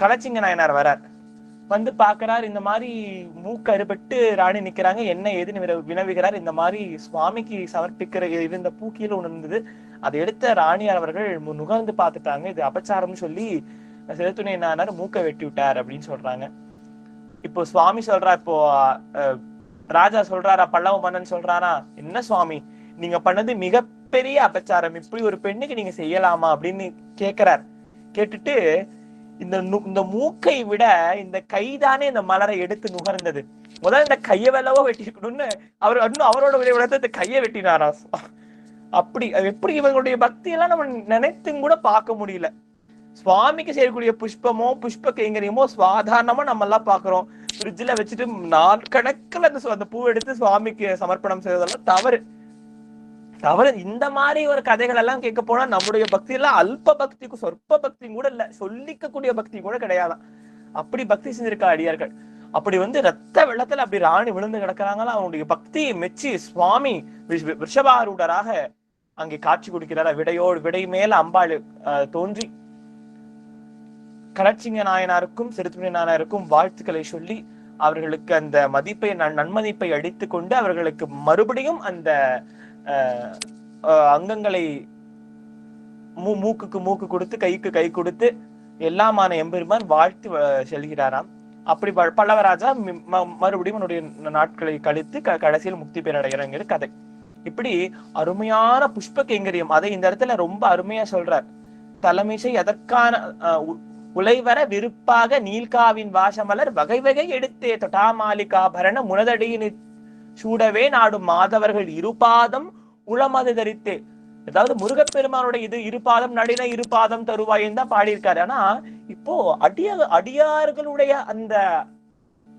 களச்சிங்க நாயனார் வரார். வந்து பாக்குறார், இந்த மாதிரி மூக்கு அறுபட்டு ராணி நிக்கிறாங்க, என்ன ஏதுன்னு வினவுகிறார். இந்த மாதிரி சுவாமிக்கு சமர்ப்பிக்கிற இருந்த பூ கீழே ஒண்ணு இருந்தது, அதை எடுத்த ராணியார் அவர்கள் நுகர்ந்து பார்த்துட்டாங்க, இது அபச்சாரம்னு சொல்லி செருத்துணை நாயனார் மூக்கை வெட்டி விட்டார் அப்படின்னு சொல்றாங்க. இப்போ சுவாமி சொல்றா, இப்போ ராஜா சொல்றாரா, பல்லவ மன்னன் சொல்றாரா, என்ன சுவாமி நீங்க பண்ணது மிகப்பெரிய அபச்சாரம், இப்படி ஒரு பெண்ணுக்கு நீங்க செய்யலாமா அப்படின்னு கேட்கிறார். கேட்டுட்டு இந்த மூக்கை விட இந்த கைதானே இந்த மலரை எடுத்து நுகர்ந்தது, முதல்ல இந்த கையை வெள்ளவோ வெட்டிக்கணும்னு அவர் இன்னும் அவரோட விளையாட இந்த கையை வெட்டினாரா. அப்படி எப்படி இவங்களுடைய பக்தி எல்லாம் நம்ம நினைத்தும் கூட பார்க்க முடியல. சுவாமிக்கு செய்யக்கூடிய புஷ்பமோ புஷ்ப கைங்கரியமோ சாதாரணமா நம்ம எல்லாம் பாக்குறோம். ஃப்ரிட்ஜ்ல வச்சுட்டு நாட்கணக்கில் அந்த பூ எடுத்து சுவாமிக்கு சமர்ப்பணம் செய்வதெல்லாம் தவறு. இந்த மாதிரி ஒரு கதைகள் எல்லாம் கேட்க போனா நம்முடைய பக்தி எல்லாம் அல்ப பக்திக்கு சொற்ப பக்தி கூட இல்ல, சொல்லிக்கக்கூடிய பக்தி கூட கிடையாதான். அப்படி பக்தி செஞ்சிருக்கா அடியார்கள். அப்படி வந்து ரத்த வெள்ளத்துல அப்படி ராணி விழுந்து கிடக்குறாங்களா. அவனுடைய பக்தியை மெச்சி சுவாமி ரிஷபாரூடராக அங்கே காட்சி கொடுக்கிறாரா. விடை மேல அம்பாள் தோன்றி களச்சிங்க நாயனாருக்கும் செருத்துணை நாயனாருக்கும் வாழ்த்துக்களை சொல்லி அவர்களுக்கு அந்த மதிப்பை நன்மதிப்பை அடித்து கொண்டு அவர்களுக்கு மறுபடியும் அந்த அங்கங்களை மூக்குக்கு மூக்கு கொடுத்து கைக்கு கை கொடுத்து எல்லாமான எம்பெருமான் வாழ்த்து செல்கிறாராம். அப்படி பல்லவராஜா மறுபடியும் அவனுடைய நாட்களை கழித்து கடைசியில் முக்தி பெறடைகிற கதை. இப்படி அருமையான புஷ்ப கைங்கரியம் அதை இந்த இடத்துல ரொம்ப அருமையா சொல்றார். தலைமைசை அதற்கான உலைவர விருப்பாக நீல்காவின் வாசமலர் வகை வகை எடுத்தே தொட்டாமாலிகாபரண முனதடியின் சூடவே நாடும் மாதவர்கள் இருபாதம் உளமது தரித்தே. அதாவது முருகப்பெருமானுடைய இது இருபாதம் நடின இருபாதம் தருவாயின்னு தான் பாடியிருக்காரு. ஆனா இப்போ அடியார்களுடைய அந்த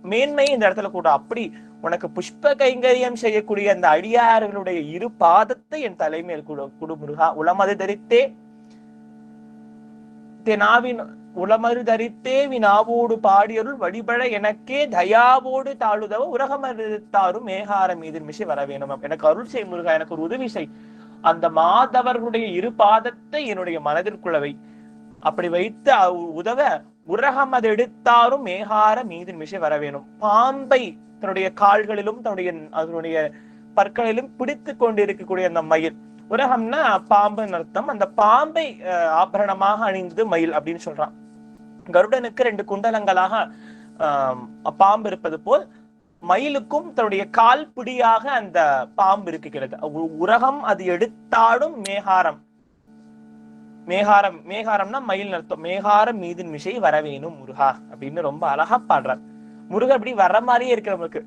மேன்மை இந்த இடத்துல கூட அப்படி உனக்கு புஷ்ப கைங்கரியம் செய்யக்கூடிய அந்த அடியார்களுடைய இரு பாதத்தை என் தலைமையில் குடு முருகா. உளமது தரித்தே தெனாவின் உளமறு தரித்தே வினாவோடு பாடியருள் வழிபட எனக்கே தயாவோடு தாழுதவ உலகமறுத்தாரும் மேகார மீதின் மிசை வர வேணும். எனக்கு அருள் செய் முருகா, எனக்கு ஒரு உதவி செய். அந்த மாதவர்களுடைய இரு பாதத்தை என்னுடைய மனதிற்குள்ளவை. அப்படி வைத்து உதவ உரகம் அது எடுத்தாரும் மேகார மீதின் மிசை வர வேணும். பாம்பை தன்னுடைய கால்களிலும் அதனுடைய பற்களிலும் பிடித்து கொண்டு இருக்கக்கூடிய அந்த மயில், உரகம்னா பாம்புன்னு அர்த்தம். அந்த பாம்பை ஆபரணமாக அணிந்தது மயில் அப்படின்னு சொல்றான். கருடனுக்கு 2 குண்டலங்களாக பாம்பு இருப்பது போல் மயிலுக்கும் தன்னுடைய கால் பிடியாக அந்த பாம்பு இருக்கிறது. உரகம் அது எடுத்தாடும் மேகாரம்னா மயில் அர்த்தம். மேகாரம் மீதின் மிசை வரவேணும் முருகா அப்படின்னு ரொம்ப அழகா பாடுறார். முருகன் அப்படி வர்ற மாதிரியே இருக்கு நமக்கு.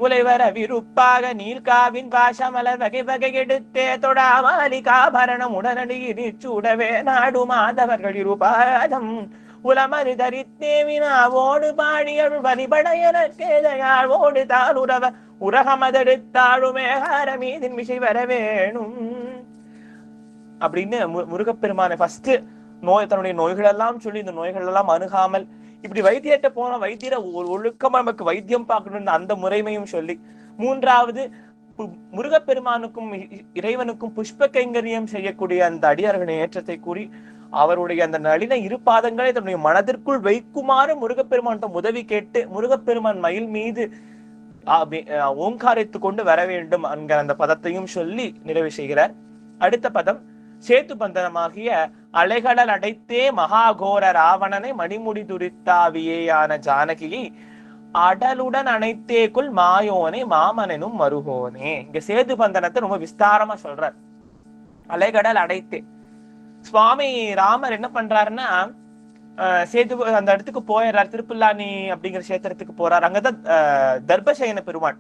உலைவர விருப்பாக நீல்காவின் வாசமலர் வகை வகை எடுத்தே தொடாமாலிகாபரணம் உடனடியில் சூடவே நாடு மாதவர்கள் இருபாதம் உலமது தரித்தேவினாவோடு பாடியல் வழிபடையனோடு தாளுறவ உரகமதெடுத்தாழுமே மீதின் மிசை வர வேணும் அப்படின்னு முருகப்பெருமான ஃபர்ஸ்ட் தன்னுடைய நோய்கள் எல்லாம் சொல்லி இந்த நோய்கள் எல்லாம் அணுகாமல் இப்படி வைத்தியத்தை போன வைத்தியரை ஒழுக்கமா நமக்கு வைத்தியம் பார்க்கணும்னு அந்த முறைமையும் சொல்லி, 3வது முருகப்பெருமானுக்கும் இறைவனுக்கும் புஷ்ப கைங்கரியம் செய்யக்கூடிய அந்த அடியார்களின் ஏற்றத்தை கூறி அவருடைய அந்த நளின இரு பாதங்களை தன்னுடைய மனதிற்குள் வைக்குமாறு முருகப்பெருமான் உதவி கேட்டு முருகப்பெருமான் மயில் மீது ஓங்காரித்து கொண்டு வர வேண்டும் என்கிற அந்த பதத்தையும் சொல்லி நிறைவு செய்கிறார். அடுத்த பதம் சேத்து பந்தனமாகிய அலைகடல் அடைத்தே மகாகோர ராவணனை மணிமுடி துரித்தாவியேயான ஜானகியை அடலுடன் அனைத்தேக்குள் மாயோனே மாமனனும் மருகோனே. இங்க சேது பந்தனத்தை ரொம்ப விஸ்தாரமா சொல்றார். அலைகடல் அடைத்து. சுவாமி ராமர் என்ன பண்றாருன்னா சேது அந்த இடத்துக்கு போயிடுறாரு, திருப்புல்லானி அப்படிங்கிற கஷேத்திரத்துக்கு போறாரு. அங்கதான் தர்பசயன பெருமாள்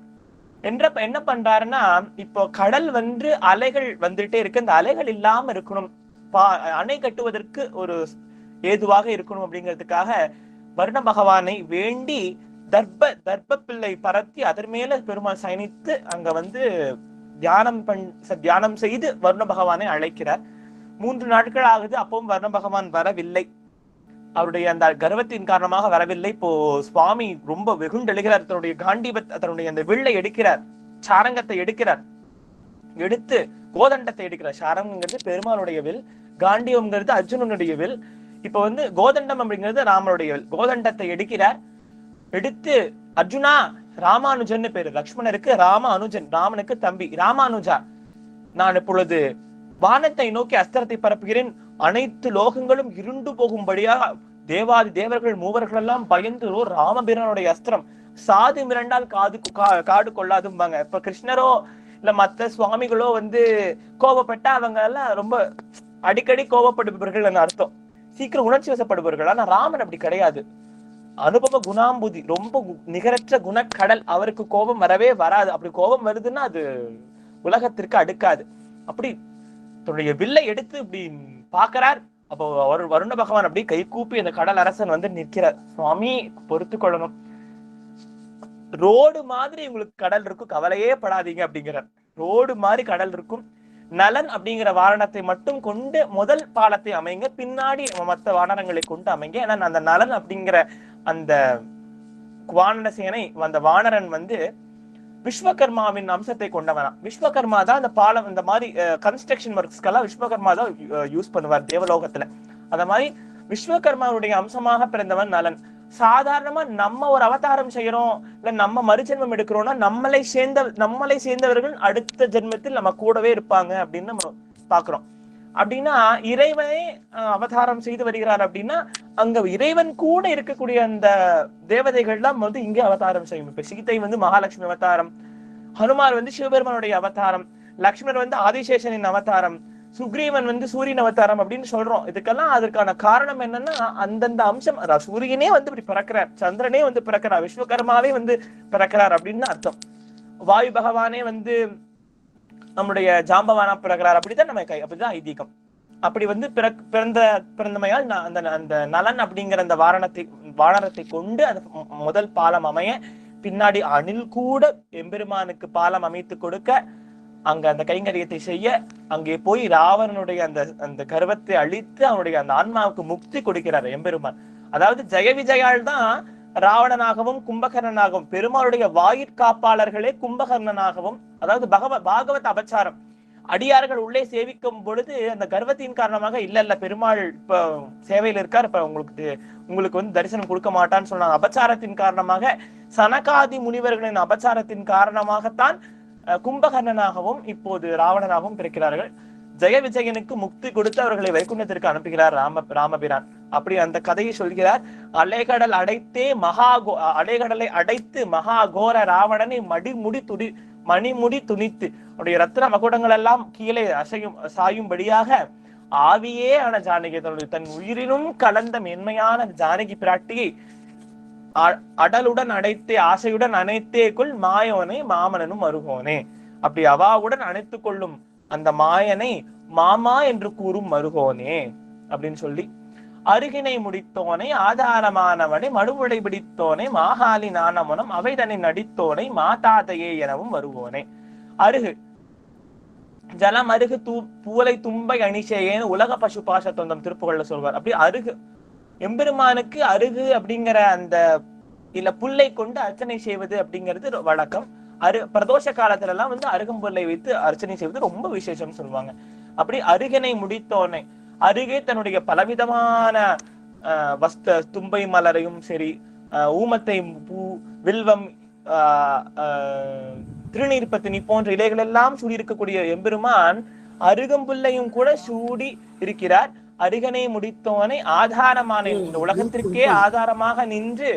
என்ன பண்றாருன்னா, இப்போ கடல் வந்து அலைகள் வந்துட்டே இருக்கு, அந்த அலைகள் இல்லாம இருக்கணும், அணை கட்டுவதற்கு ஒரு ஏதுவாக இருக்கணும் அப்படிங்கிறதுக்காக வருண பகவானை வேண்டி தர்ப பிள்ளை பரத்தி அதன் மேல பெருமாள் சயனித்து அங்க வந்து தியானம் செய்து வருண பகவானை அழைக்கிறார். 3 நாட்கள் ஆகுது, அப்பவும் வருண பகவான் வரவில்லை. அவருடைய அந்த கர்வத்தின் காரணமாக வரவில்லை. இப்போ சுவாமி ரொம்ப வெகுண்டெழுகிறார், தன்னுடைய தன்னுடைய அந்த வில்லை எடுக்கிறார், சாரங்கத்தை எடுக்கிறார், எடுத்து கோதண்டத்தை எடுக்கிறார். சாரங்கிறது பெருமாளுடைய வில், காண்டியம்ங்கிறது அர்ஜுனனுடைய வில். இப்ப வந்து கோதண்டம் அப்படிங்கிறது ராமனுடைய வில். கோதண்டத்தை எடுக்கிறார், எடுத்து அர்ஜுனா, ராமானுஜன் பேரு, லக்ஷ்மணருக்கு ராம அனுஜன், ராமனுக்கு தம்பி, ராமானுஜா, நான் இப்பொழுது வானத்தை நோக்கி அஸ்திரத்தை பரப்புகிறேன், அனைத்து லோகங்களும் இருண்டு போகும்படியா தேவாதி தேவர்கள் மூவர்கள் எல்லாம் பயந்து ராமபிரானுடைய அஸ்திரம் சாது மிரண்டால் காடு கொள்ளாதும்பாங்க. இப்ப கிருஷ்ணரோ இல்ல மத்த சுவாமிகளோ வந்து கோபப்பட்டா அவங்க எல்லாம் ரொம்ப அடிக்கடி கோபப்படுபவர்கள் அர்த்தம், சீக்கிரம் உணர்ச்சி வசப்படுபவர்கள். ஆனா ராமன் அப்படி கிடையாது, அனுபவ குணாம்புதி, ரொம்ப நிகரற்ற குணக்கடல். அவருக்கு கோபம் வரவே வராது. அப்படி கோபம் வருதுன்னா அது உலகத்திற்கு அடுக்காது. அப்படி தன்னுடைய வில்லை எடுத்து இப்படி பாக்குறார். அப்போ வருண பகவான் அப்படி கை கூப்பி அந்த கடல் அரசன் வந்து நிற்கிறார். சுவாமி பொறுத்து கொள்ளணும், ரோடு மாதிரி உங்களுக்கு கடல் இருக்கும், கவலையே படாதீங்க அப்படிங்கிறார். ரோடு மாதிரி கடல் இருக்கும், நலன் அப்படிங்கிற வாரணத்தை மட்டும் கொண்டு முதல் பாலத்தை அமைங்க, பின்னாடி மற்ற வானரங்களை கொண்டு அமைங்க. ஏன்னா அந்த நலன் அப்படிங்கிற அந்த வானர சேனை, அந்த வானரன் வந்து விஸ்வகர்மாவின் அம்சத்தை கொண்டவனா. விஸ்வகர்மா தான் அந்த பாலம், இந்த மாதிரி கன்ஸ்ட்ரக்ஷன் ஒர்க்ஸ்க்கெல்லாம் விஸ்வகர்மா தான் யூஸ் பண்ணுவார் தேவலோகத்துல. அந்த மாதிரி விஸ்வகர்மாவுடைய அம்சமாக பிறந்தவன் நலன். சாதாரணமா நம்ம ஒரு அவதாரம் செய்யறோம், இல்ல நம்ம மறுஜென்மம் எடுக்கிறோம்னா நம்மளை சேர்ந்தவர்கள் அடுத்த ஜென்மத்தில் நம்ம கூடவே இருப்பாங்க அப்படின்னு நம்ம பாக்குறோம். அப்படின்னா இறைவனே அவதாரம் செய்து வருகிறார் அப்படின்னா அங்க இறைவன் கூட இருக்கக்கூடிய அந்த தேவதைகள் தான் வந்து இங்க அவதாரம் செய்யும். இப்ப சீதை வந்து மகாலட்சுமி அவதாரம், ஹனுமார் வந்து சிவபெருமானுடைய அவதாரம், லக்ஷ்மணர் வந்து ஆதிசேஷனின் அவதாரம், சுக்ரீவன் வந்து சூரியன் அவதாரம் அப்படின்னு சொல்றோம். இதுக்கெல்லாம் அதற்கான காரணம் என்னன்னா அந்தந்த அம்சம். அதாவது சூரியனே வந்து இப்படி பிறக்கிறார், சந்திரனே வந்து பிறக்கிறார், விஸ்வகர்மாவே வந்து பிறக்கிறார் அப்படின்னு அர்த்தம். வாயு பகவானே வந்து நம்முடைய ஜாம்பவானா பிறக்கிறார், அப்படிதான் நம்ம அப்படிதான் ஐதீகம். அப்படி வந்து பிறந்தமையால் அந்த நலன் அப்படிங்கிற அந்த வானரத்தை கொண்டு அந்த முதல் பாலம் அமைய, பின்னாடி அணில் கூட எம்பெருமானுக்கு பாலம் அமைத்து கொடுக்க, அங்க அந்த கைங்கரியத்தை செய்ய, அங்கே போய் ராவணனுடைய அந்த கர்வத்தை அழித்து அவனுடைய அந்த ஆன்மாவுக்கு முக்தி கொடுக்கிறார் எம்பெருமான். அதாவது ஜெய விஜயால் தான் ராவணனாகவும் கும்பகர்ணனாகவும், பெருமாளுடைய வாயிற்காப்பாளர்களே கும்பகர்ணனாகவும், அதாவது பாகவத் அபச்சாரம், அடியார்கள் உள்ளே சேவிக்கும் பொழுது அந்த கர்வத்தின் காரணமாக இல்ல பெருமாள் இப்ப சேவையில் இருக்கார், இப்ப உங்களுக்கு வந்து தரிசனம் கொடுக்க மாட்டான்னு சொன்னாங்க. அபச்சாரத்தின் காரணமாக, சனகாதி முனிவர்களின் அபச்சாரத்தின் காரணமாகத்தான் கும்பகர்ணனாகவும் இப்போது ராவணனாகவும் பிறக்கிறார்கள். ஜெய விஜயனுக்கு முக்தி கொடுத்து அவர்களை வைகுண்டத்திற்கு அனுப்புகிறார் ராமபிரான். அப்படி அந்த கதையை சொல்கிறார். அலைகடலை அடைத்து மகா கோர ராவணனை மணிமுடி துணித்து அவருடைய ரத்ன மகுடங்கள் எல்லாம் கீழே சாயும்படியாக ஆவியே ஆன ஜானகி, தன் உயிரினும் கலந்த மென்மையான ஜானகி பிராட்டியை அடலுடன் அடைத்தே ஆசையுடன் அனைத்தேக்குள் மாயோனை மாமனனும் மருகோனே. அப்படி அவாவுடன் அணைத்து கொள்ளும் அந்த மாயனை மாமா என்று கூறும் மருகோனே அப்படின்னு சொல்லி, அருகினை முடித்தோனை ஆதாரமானவனை மடுமுடை பிடித்தோனை மாகாலி நாணமனம் அவைதனை நடித்தோனை மாதாதையே எனவும் வருவோனே. அருகு ஜலம் அருகு பூலை தும்பை அணிசேயேன்னு உலக பசு பாச தொந்தம் திருப்புகள்ல சொல்வார். அப்படி அருகு எம்பெருமானுக்கு அருகு அப்படிங்கிற அந்த இல்ல புல்லை கொண்டு அர்ச்சனை செய்வது அப்படிங்கிறது வழக்கம். பிரதோஷ காலத்துல எல்லாம் வந்து அருகம்புல்லை வைத்து அர்ச்சனை செய்வது ரொம்ப விசேஷம் சொல்லுவாங்க. அப்படி அருகினை முடித்தோனை, அருகே தன்னுடைய பலவிதமான தும்பை மலரையும் சரி, ஊமத்தை பூ, வில்வம், திருநீர்பத்தினி போன்ற இலைகள் எல்லாம் சூடி இருக்கக்கூடிய எம்பெருமான் அருகம்புல்லையும் கூட சூடி இருக்கிறார். அருகனை முடித்தோனை ஆதாரமான, இந்த உலகத்திற்கே ஆதாரமாக நின்று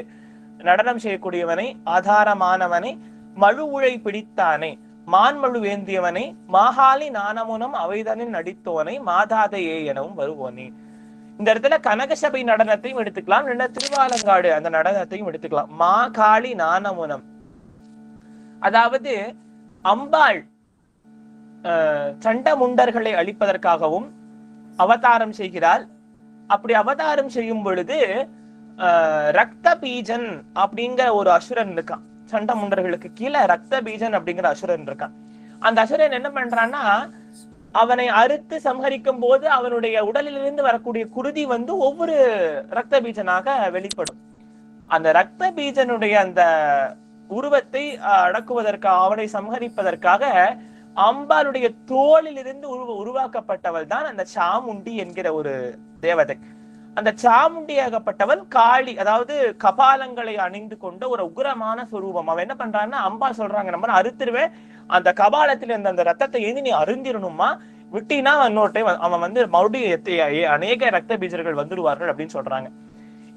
நடனம் செய்யக்கூடியவனை, ஆதாரமானவனை, மழு உழை பிடித்தானே, மான்மழு வேந்தியவனை மாகாளி நாணமுனம் அவைதனில் நடித்தோனை மாதாதையே எனவும் வருவோனே. இந்த இடத்துல கனகசபை நடனத்தையும் எடுத்துக்கலாம், இல்ல திருவாலங்காடு அந்த நடனத்தையும் எடுத்துக்கலாம். மாகாளி நாணமுனம், அதாவது அம்பாள் சண்ட முண்டர்களை அழிப்பதற்காகவும் அவதாரம் செய்கிறாள். அப்படி அவதாரம் செய்யும் பொழுது ரக்த பீஜன் அப்படிங்கிற ஒரு அசுரன் இருக்கான். சண்ட முண்டர்களுக்கு கீழே ரக்த பீஜன் அப்படிங்கிற அசுரன் இருக்கான். அந்த அசுரன் என்ன பண்றான்னா, அவனை அறுத்து சம்ஹரிக்கும் போது அவனுடைய உடலிலிருந்து வரக்கூடிய குருதி வந்து ஒவ்வொரு ரக்த பீஜனாக வெளிப்படும். அந்த ரக்த பீஜனுடைய அந்த உருவத்தை அடக்குவதற்காக, அவனை சம்ஹரிப்பதற்காக அம்பாளுடைய தோளிலிருந்து உருவாக்கப்பட்டவள் தான் அந்த சாமுண்டி என்கிற ஒரு தேவதை. அந்த சாமுண்டியாகப்பட்டவள் காளி, அதாவது கபாலங்களை அணிந்து கொண்ட ஒரு உக்ரமான சுரூபம். அவன் என்ன பண்றான்னா, அம்பாள் சொல்றாங்க, நம்ம அறுத்துருவேன், அந்த கபாலத்துல இருந்த அந்த ரத்தத்தை ஏந்தி நீ அருந்திரணுமா, விட்டினா இன்னொரு டைம் அவன் வந்து மறுபடியும் அநேக ரத்த பீஜர்கள் வந்துடுவார்கள் அப்படின்னு சொல்றாங்க.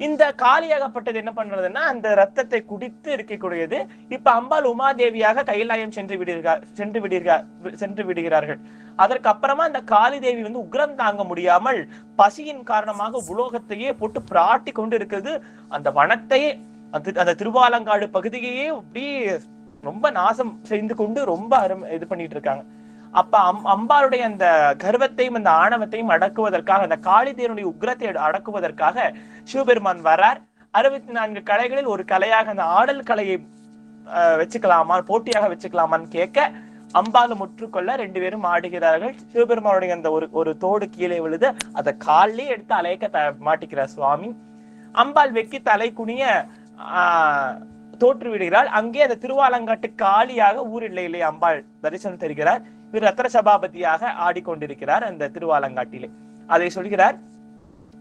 இந்த காளியாகப்பட்டது என்ன பண்றதுன்னா, அந்த ரத்தத்தை குடித்து இருக்கக்கூடியது. இப்ப அம்பாள் உமாதேவியாக கைலாயம் சென்று விடுகிறார்கள். அதற்கு அப்புறமா அந்த காளி தேவி வந்து உக்ரம் தாங்க முடியாமல் பசியின் காரணமாக உலோகத்தையே போட்டு பிராட்டி கொண்டு இருக்கிறது. அந்த வனத்தையே, அந்த திருவாலங்காடு பகுதியையே அப்படி ரொம்ப நாசம் செய்து கொண்டு ரொம்ப இது பண்ணிட்டு இருக்காங்க. அப்ப அம்பாளுடைய அந்த கர்வத்தையும் அந்த ஆணவத்தையும் அடக்குவதற்காக, அந்த காளி தேவனுடைய உக்ரத்தை அடக்குவதற்காக சிவபெருமான் வரார். 64 கலைகளில் ஒரு கலையாக அந்த ஆடல் கலையை வச்சுக்கலாமா, போட்டியாக வச்சுக்கலாமான்னு கேட்க அம்பாலும் முற்றுக்கொள்ள 2 பேரும் ஆடுகிறார்கள். சிவபெருமானுடைய அந்த ஒரு தோடு கீழே விழுது, அதை காலிலே எடுத்து அலைக்க மாட்டிக்கிறார் சுவாமி. அம்பாள் வெக்கி தலை குனிய தோற்று விடுகிறாள். அங்கே அந்த திருவாலங்காட்டு காளியாக ஊரில்லையிலே அம்பாள் தரிசனம் தருகிறார். இவர் ரத்ன சபாபதியாக ஆடிக்கொண்டிருக்கிறார் அந்த திருவாலங்காட்டிலே. அதை சொல்கிறார்,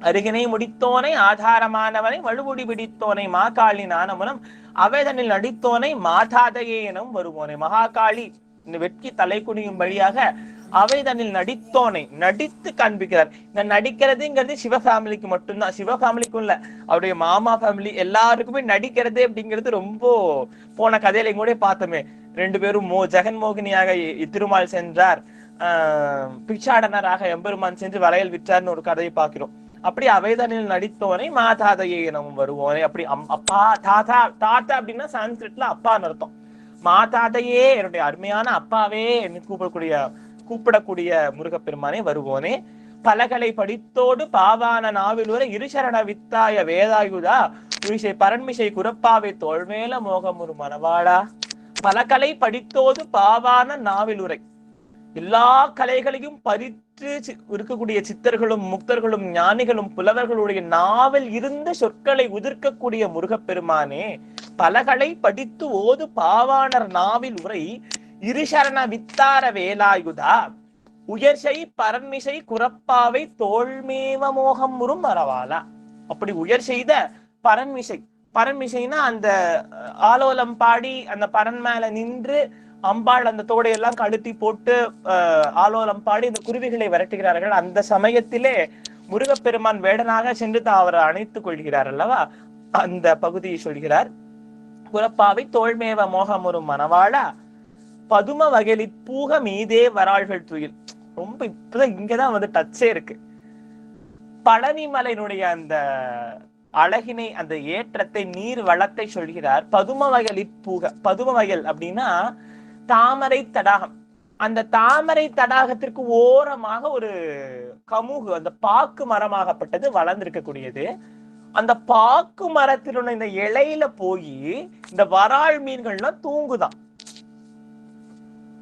அருகினை முடித்தோனை ஆதாரமானவனை வலுவுடி பிடித்தோனை மாகாளி நாணமுனம் அவேதனில் நடித்தோனை மாதாதையே எனும் வருவோனை. மகாகாளி வெட்கி தலை குனியும் வழியாக அவைதனில் நடித்தோனை நடித்து காண்பிக்கிறார். இந்த நடிக்கிறதுங்கிறது சிவ ஃபேமிலிக்கு மட்டும்தான், சிவ ஃபேமிலிக்கும் இல்ல, அவருடைய மாமா ஃபேமிலி எல்லாருக்குமே நடிக்கிறது அப்படிங்கிறது ரொம்ப, போன கதையில கூட பார்த்தோமே, 2 பேரும் ஜெகன்மோகினியாக திருமால் சென்றார், பிச்சாடனராக எம்பெருமான் சென்று வளையல் விற்றார்னு ஒரு கதையை பார்க்கிறோம். அப்படி அவைதனில் நடித்தோனை மாதாதையே எனவும் வருவோனே. அப்படி அப்பா தாத்தா, தாத்தா அப்படின்னா சான்ஸ்கிரிட்ல அப்பான்னு அர்த்தம். மாதாதையே, என்னுடைய அருமையான அப்பாவே என்று கூப்பிடக்கூடிய முருகப்பெருமானே வருவோனே. பலகலை படித்தோடு பாவான நாவிலுரை இருசரண வித்தாய வேதாயுதா உரிசை பரன்மிசை குரப்பாவை தோல்மேல மோகமுரு மனவாடா. பலகலை படித்தோடு பாவான நாவிலுரை, எல்லா கலைகளையும் பறித்து இருக்கக்கூடிய சித்தர்களும் முக்தர்களும் ஞானிகளும் புலவர்களுடைய நாவில் இருந்த சொற்களை உதிர்க்கக்கூடிய முருகப்பெருமானே. பலகளை படித்து ஓது பாவாணர் நாவில் உரை இருசரண வித்தார வேலாயுதா உயர்சை பரன்மிசை குரப்பாவை தோல்மேவ மோகம் முறும் மரவாலா. அப்படி உயர் செய்த பரன்மிசை, பரன்மிசைனா அந்த ஆலோலம் பாடி அந்த பரன் மேல நின்று அம்பாள் அந்த தோடையெல்லாம் கழுத்தி போட்டு ஆலோலம் பாடி இந்த குருவிகளை விரட்டுகிறார்கள். அந்த சமயத்திலே முருகப்பெருமான் வேடனாக சென்று அவரை அணைத்துக் கொள்கிறார் அல்லவா, அந்த பகுதியை சொல்கிறார். குரப்பாவை தோல்மேவ மோகமுறும் மனவாளா பதும வகையில் பூக மீதே வராள்கள் துயில். ரொம்ப இப்பதான் இங்கதான் வந்து டச்சே இருக்கு. பழனிமலையினுடைய அந்த அழகினை, அந்த ஏற்றத்தை, நீர் வளத்தை சொல்கிறார். பதும வயல் இப்பூக, பதும வயல் அப்படின்னா தாமரை தடாகம். அந்த தாமரை தடாகத்திற்கு ஓரமாக ஒரு கமுகு, அந்த பாக்கு மரமாகப்பட்டது வளர்ந்திருக்கக்கூடியது. அந்த பாக்கு மரத்தினுடைய இந்த இலையில போய் இந்த வராள் மீன்கள்லாம் தூங்குதான்.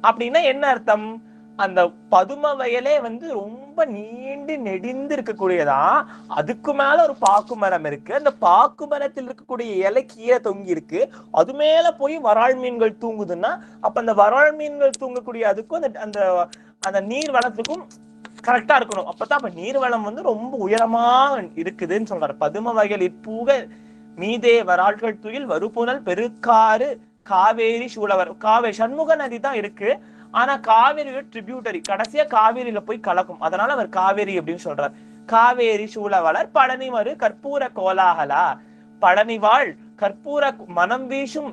அப்படின்னா என்ன அர்த்தம்? அந்த பதும வயலே வந்து ரொம்ப நீண்டு நெடிந்து இருக்கக்கூடியதா, அதுக்கு மேல ஒரு பாக்கு மரம் இருக்கு, அந்த பாக்கு மரத்தில் இருக்கக்கூடிய இலை கீழே தொங்கி இருக்கு, அது மேல போய் வராள் மீன்கள் தூங்குதுன்னா அப்ப அந்த வராள் மீன்கள் தூங்கக்கூடிய அதுக்கும் அந்த அந்த நீர் வளத்துக்கும் கரெக்டா இருக்கணும். அப்பதான் அப்ப நீர்வளம் வந்து ரொம்ப உயரமா இருக்குதுன்னு சொல்றாரு. பதும வகையில் இப்பூக மீதே வராள்கள் துயில் வருபுனல் பெருக்காறு காவேரி சூழவர். காவேரி சண்முக நதி தான் இருக்கு, ஆனா காவேரியோட ட்ரிபியூட்டரி கடைசியா காவேரியில போய் கலக்கும், அதனால அவர் காவேரி அப்படின்னு சொல்றார். காவேரி சூழவளர் பழனி மறு கற்பூர கோலாகலா. பழனிவாள் கற்பூர மனம் வீசும்,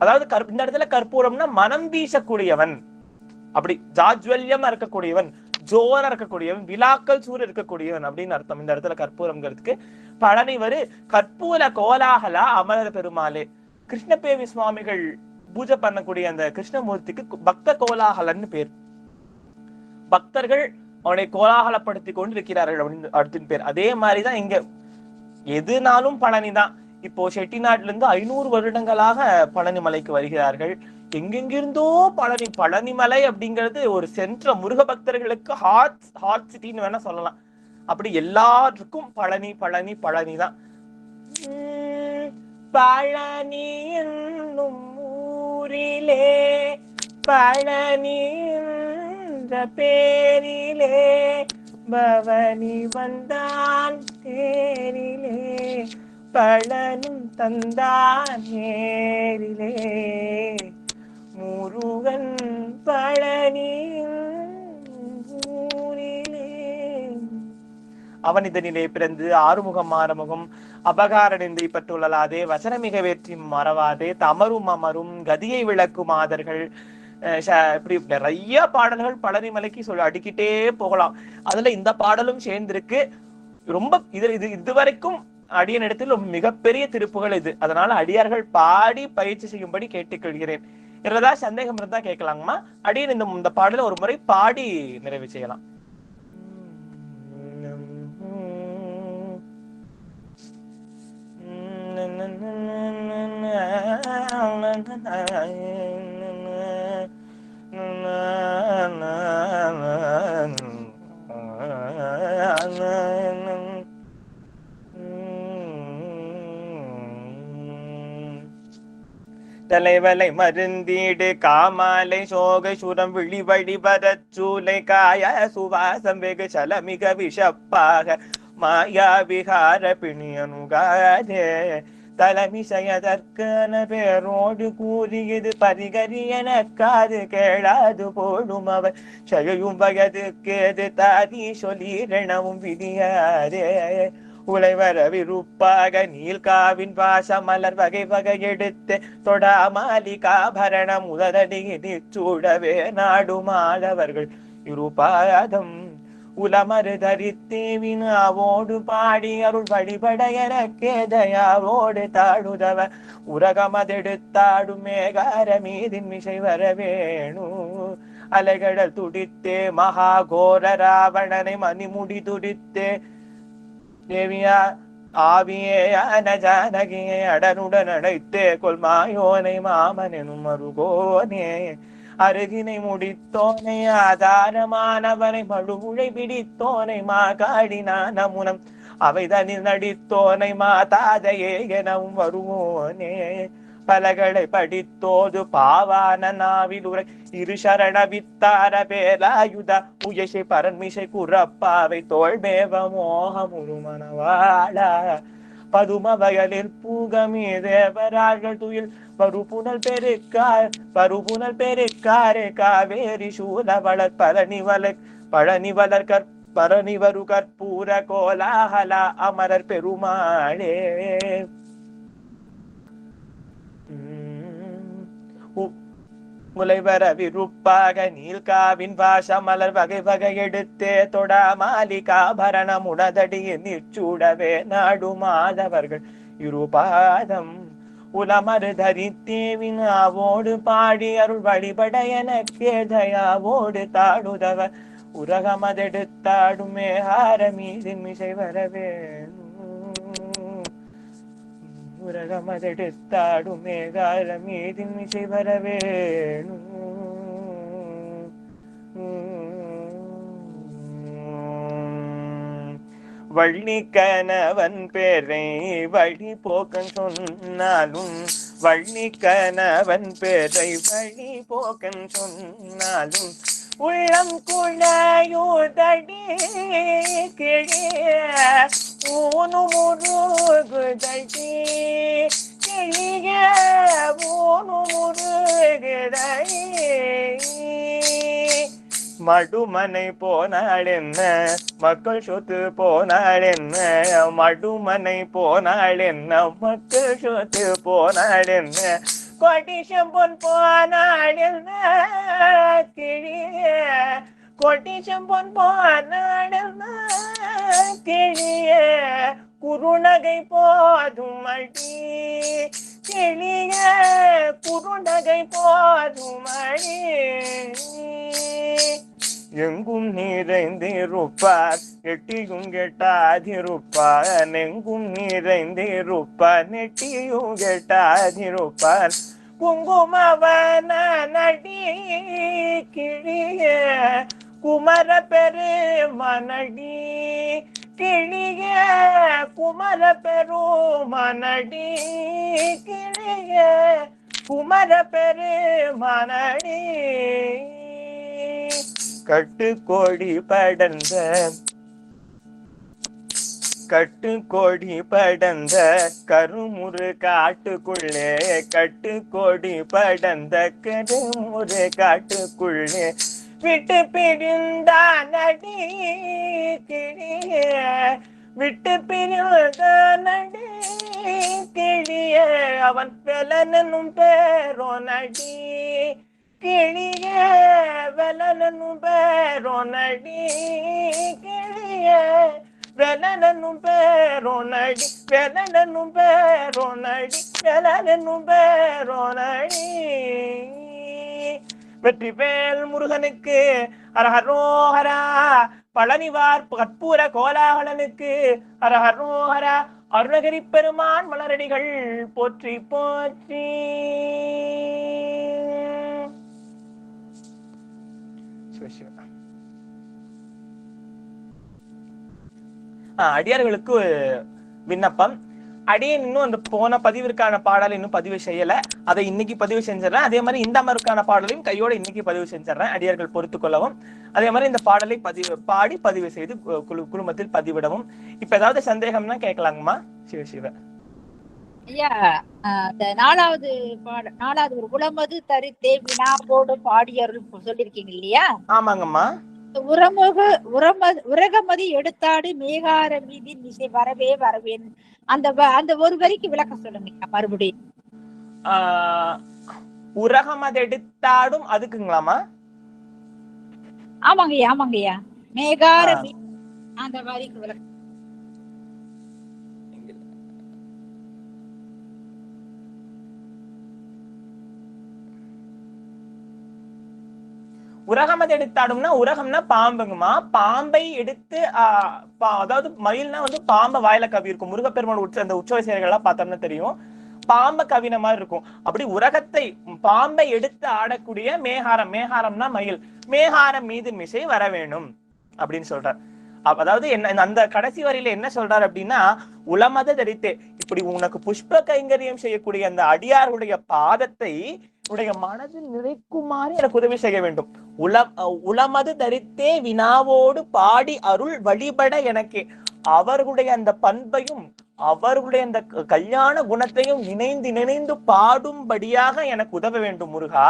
அதாவது இந்த இடத்துல கற்பூரம்னா மனம் வீசக்கூடியவன் அப்படி ஜாஜ்வல்யமா இருக்கக்கூடியவன், ஜோரா இருக்கக்கூடியவன், விழாக்கள் சூழ இருக்கக்கூடியவன் அப்படின்னு அர்த்தம். இந்த இடத்துல கற்பூரம்ங்கிறதுக்கு பழனி வரு கற்பூர கோலாகலா அமரர் பெருமாளே. கிருஷ்ணபேவி சுவாமிகள் பூஜை பண்ணக்கூடிய அந்த கிருஷ்ணமூர்த்திக்கு பக்த கோலாகலன்னு பேர். பக்தர்கள் அவனை கோலாகலப்படுத்தி கொண்டு இருக்கிறார்கள் அப்படின்னு அடுத்தின் பேர். அதே மாதிரிதான் இங்க எதுனாலும் பழனி தான். இப்போ செட்டிநாட்டுல இருந்து 500 வருடங்களாக பழனி மலைக்கு வருகிறார்கள். எங்கெங்கிருந்தோ பழனிமலை அப்படிங்கிறது ஒரு சென்ற முருக பக்தர்களுக்கு ஹாட் சிட்டின்னு வேணா சொல்லலாம். அப்படி எல்லாருக்கும் பழனி பழனி பழனி தான். பழனி என்னும் ஊரிலே பழனி என்ற பேரிலே பவனி வந்தான் தேரிலே பழனும் தந்தான் நேரிலே முருகன் பழனி ஊரிலே. அவன் இதனிலே பிறந்து ஆறுமுகம் ஆறுமுகம் அபகார நிந்தை பற்றுள்ளலாதே வசனமிக வேற்றி மறவாதே தமரும் அமரும் கதியை விளக்கும் ஆதர்கள். இப்படி நிறைய பாடல்கள் பழனி மலைக்கு அடிக்கிட்டே போகலாம். அதுல இந்த பாடலும் சேர்ந்திருக்கு. ரொம்ப இதுவரைக்கும் அடியன் இடத்தில் மிகப்பெரிய திருப்புகள் இது. அதனால அடியார்கள் பாடி பயிற்சி செய்யும்படி கேட்டுக்கொள்கிறேன். ஏதாவது சந்தேகம் இருந்தா கேட்கலாங்கம்மா. அடியன் இந்த பாடல ஒரு முறை பாடி நிறைவு செய்யலாம். தலைவலை மருந்தீடு காமாலை சோகை சுரம் விழிவழி வரச்சூலை காய சுவாசம் வெகு சலமிக விஷப்பாக மாயா விகார பிணியனுகாதே தலைமிசையதற்கான பேரோடு கூறியது பரிகரியன காது கேளாது போடும் அவர் செயயும் வயதுக்கேது தாதி சொல்லிரணவும் விதியாரே உழைவர விருப்பாக நீல்காவின் வாச மலர் வகை வகை எடுத்து தொடாமாலிகாபரணம் உதடியை சூடவே நாடுமாளவர்கள் இருபாதம் உலமரு தரித்தேவினாவோடு பாடி அருள் வழிபட எனக்கே தயாவோடு தாடுதவ உரகமதெடுத்தாடும் மேகார மீதின் மிசை வரவேணு அலைகடல் துடித்தே மகாகோர ராவணனை மணிமுடி துடித்தே தேவியா ஆவியே அனஜானகியே அடனுடன் அடைத்தே கொல்மாயோனை மாமனும் அருகோனே அருகினை முடித்தோனை ஆதாரமானவனை மழுவுழை பிடித்தோனை மா காடினான் நமுனம் அவைதனில் நடித்தோனை மாதாதையே எனவும் வருவோனே பலகளை படித்தோது பாவான நாவில் உரை இரு சரண வித்தார பேலாயுத உயசை பரன்மிசை குறப்பாவை தோல்மேவ மோகமுருமனவாளா பதும வயலில் பூகமே தேவரார்கள் துயில் பருப்புனல் பெருக்காரே காவேரி சூல வளர் பழனிவரு கற்பூர கோலாகலா அமரர் பெருமாளே. முலைவர விருப்பாக நீல்காவின் வாச மலர் வகை வகை எடுத்தே தொடா மாலிகாபரணம் உடதடியில் நிற்சூடவே நாடு மாதவர்கள் இருபாதம் உலமரு தரித்தேவின் ஆவோடு பாடி அருள் வழிபட எனக்கே தயாவோடு தாடுதவ உரகமதெடுத்தாடுமே ஹார மீதின் மிசை வரவேணு உரகமதெடுத்தாடுமே ஹார மீதின் மிசை வரவேணு வள்ளி கணவன் பேரை வழி போக்கன் சொன்னாலும் வள்ளி கணவன் பேரை வழி போக்கன் சொன்னாலும் உள்ளம் குழையுதடி கிழிய ஊனு முருகுதடி கிழிய ஊனு முருகுதடி மடுமனை போனாள் என்ன மக்கள் சொத்து போனாள் என்ன மடுமனை போனாள் என்ன மக்கள் சொத்து போனாள் என்ன கோட்டீசம் பொன் போனாடில் கிழிய கோட்டீசம் பொன் போனாடில் கிழிய குறுநகை போதும் அடி கிளிய குறுநகை போதும் அடி எங்கும் நிறைந்திருப்பார் எட்டியும் கெட்டாதிருப்பார் எங்கும் நிறைந்திருப்பார் நெட்டியும் கெட்டாதிருப்பார் குங்குமவன நடி கிழிய குமர பெருமனடி கிழிய குமர பெருமனடி கிழிய குமர பெருமனடி கட்டு கோடி படந்த கட்டு கோடி படந்த கருமுறு காட்டுக்குள்ளே கட்டு கோடி படந்த கருமுறு காட்டுக்குள்ளே விட்டு பிரிந்த நடி கிழிய விட்டு பிரிந்த நடி கிழிய அவன் வெலனும் பேரோ நடி கிழிய வெலனும் பேரோ நடி கிழிய வெலனும் பேரோ நடி வெலனும் பேரோ நடி வெலனும் பேரோ நடி வெற்றிவேல் முருகனுக்கு அரஹரோஹரா பழனிவார் கற்பூர கோலாகலனுக்கு அரஹரோஹரா அருணகிரி பெருமான் மலரடிகள் போற்றி போற்றி. அடியார்களுக்கு விண்ணப்பம். அடியே இன்னும் அந்த போன பதிவிற்கான பாடல் இன்னும் பதிவு செய்யல, அதை இன்னைக்கு பதிவு செஞ்சிடறேன். அதே மாதிரி இந்த அமருக்கான பாடலையும் கையோட இன்னைக்கு பதிவு செஞ்சிடறேன், அடியார்கள் பொறுத்து கொள்ளவும். அதே மாதிரி இந்த பாடலை பாடி பதிவு செய்து குழுமத்தில் பதிவிடவும். இப்ப ஏதாவது சந்தேகம்னா கேட்கலாங்கம்மா. சிவ ஐயா, அந்த நாலாவது ஒரு உளமது தரித்தே வினாவோடு பாடியருள் சொல்லிருக்கீங்க இல்லையா? ஆமாங்கம்மா. உரகமதி எடுத்தாடு மேகார மீதி இசை வரவே வரவேன் அந்த ஒரு வரிக்கு விளக்கம் சொல்லுங்க மறுபடியும். உரகமது எடுத்தாடும் அதுக்குங்களாமா? ஆமாங்கய்யா ஆமாங்கய்யா, மேகார அந்த வரிக்கு விளக்கம். உரகமது எடுத்தாடும்னா உரகம்னா பாம்புங்கம்மா. பாம்பை எடுத்து அதாவது மயில்னா வந்து பாம்பை வாயில கவி இருக்கும். முருகப்பெருமான் அந்த உற்சவ செயல்கள்லாம் பார்த்தோம்னா தெரியும், பாம்பை கவின மாதிரி இருக்கும். அப்படி உரகத்தை பாம்பை எடுத்து ஆடக்கூடிய மேகாரம், மேகாரம்னா மயில், மேகாரம் மீது மிசை வர வேணும் அப்படின்னு சொல்றார். அதாவது என்ன அந்த கடைசி வரியில என்ன சொல்றாரு அப்படின்னா, உளமத தரித்தே, இப்படி உனக்கு புஷ்ப கைங்கரியம் செய்யக்கூடிய அந்த அடியாருடைய பாதத்தை உடைய மனதில் நிறைக்குமாறு எனக்கு உதவி செய்ய வேண்டும். உளமது தரித்தே வினாவோடு பாடி அருள் வழிபட எனக்கு அவர்களுடைய அந்த பண்பையும் அவர்களுடைய அந்த கல்யாண குணத்தையும் நினைந்து பாடும்படியாக எனக்கு உதவ வேண்டும் முருகா.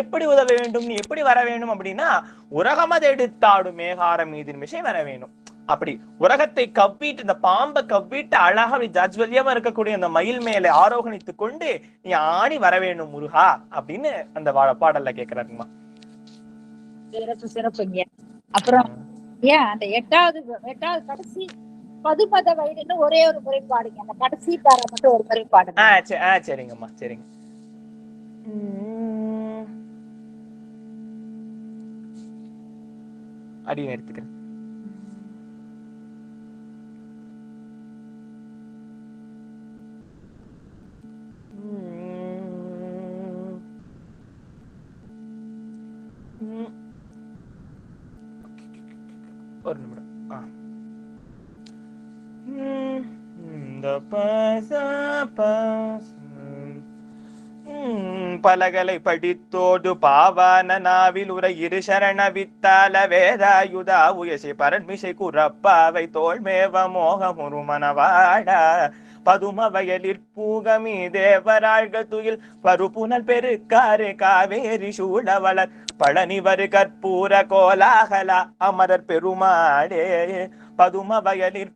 எப்படி உதவ வேண்டும், நீ எப்படி வர வேண்டும் அப்படின்னா, உரகமது எடுத்தாடு மேகாரம் மீதின் மிசை வர வேணும். அப்படி உரகத்தை கவ்விட்டு, இந்த பாம்பை கவ்விட்டு அழகா ஜாஜ்வல்யமா இருக்கக்கூடிய அந்த மயில் மேல ஆரோகணித்து கொண்டு நீ ஆடி வர வேணும் முருகா அப்படின்னு அந்த பாடல்ல கேக்குறாருமா. சிறப்பு சிறப்புங்க. அப்புறம் ஏன் அந்த எட்டாவது கடைசி பதுமத வயதுன்னு ஒரே ஒரு முறை பாடுங்க, அந்த கடைசி பாட மட்டும் ஒரு முறை பாடுங்க. சரிங்கம்மா சரிங்க. அடி எடுத்துக்கிறேன். ஒரு நிமிடம். பலகலை படித்தோடு பாவான நாவில் உரை இரு சரண வித்தால வேதாயுதா உயசி பரன்மிசை குறப்பாவை தோல் மேவ மோக முருமனவாடா பதும வயலிற் பூகமி தேவராழ்கள் துயில் பருப்புனல் பெருக்காறு காவேரி சூழவளர் பழனி வரு கற்பூர கோலாகலா அமரர் பெருமாளே. பதும வயலிற்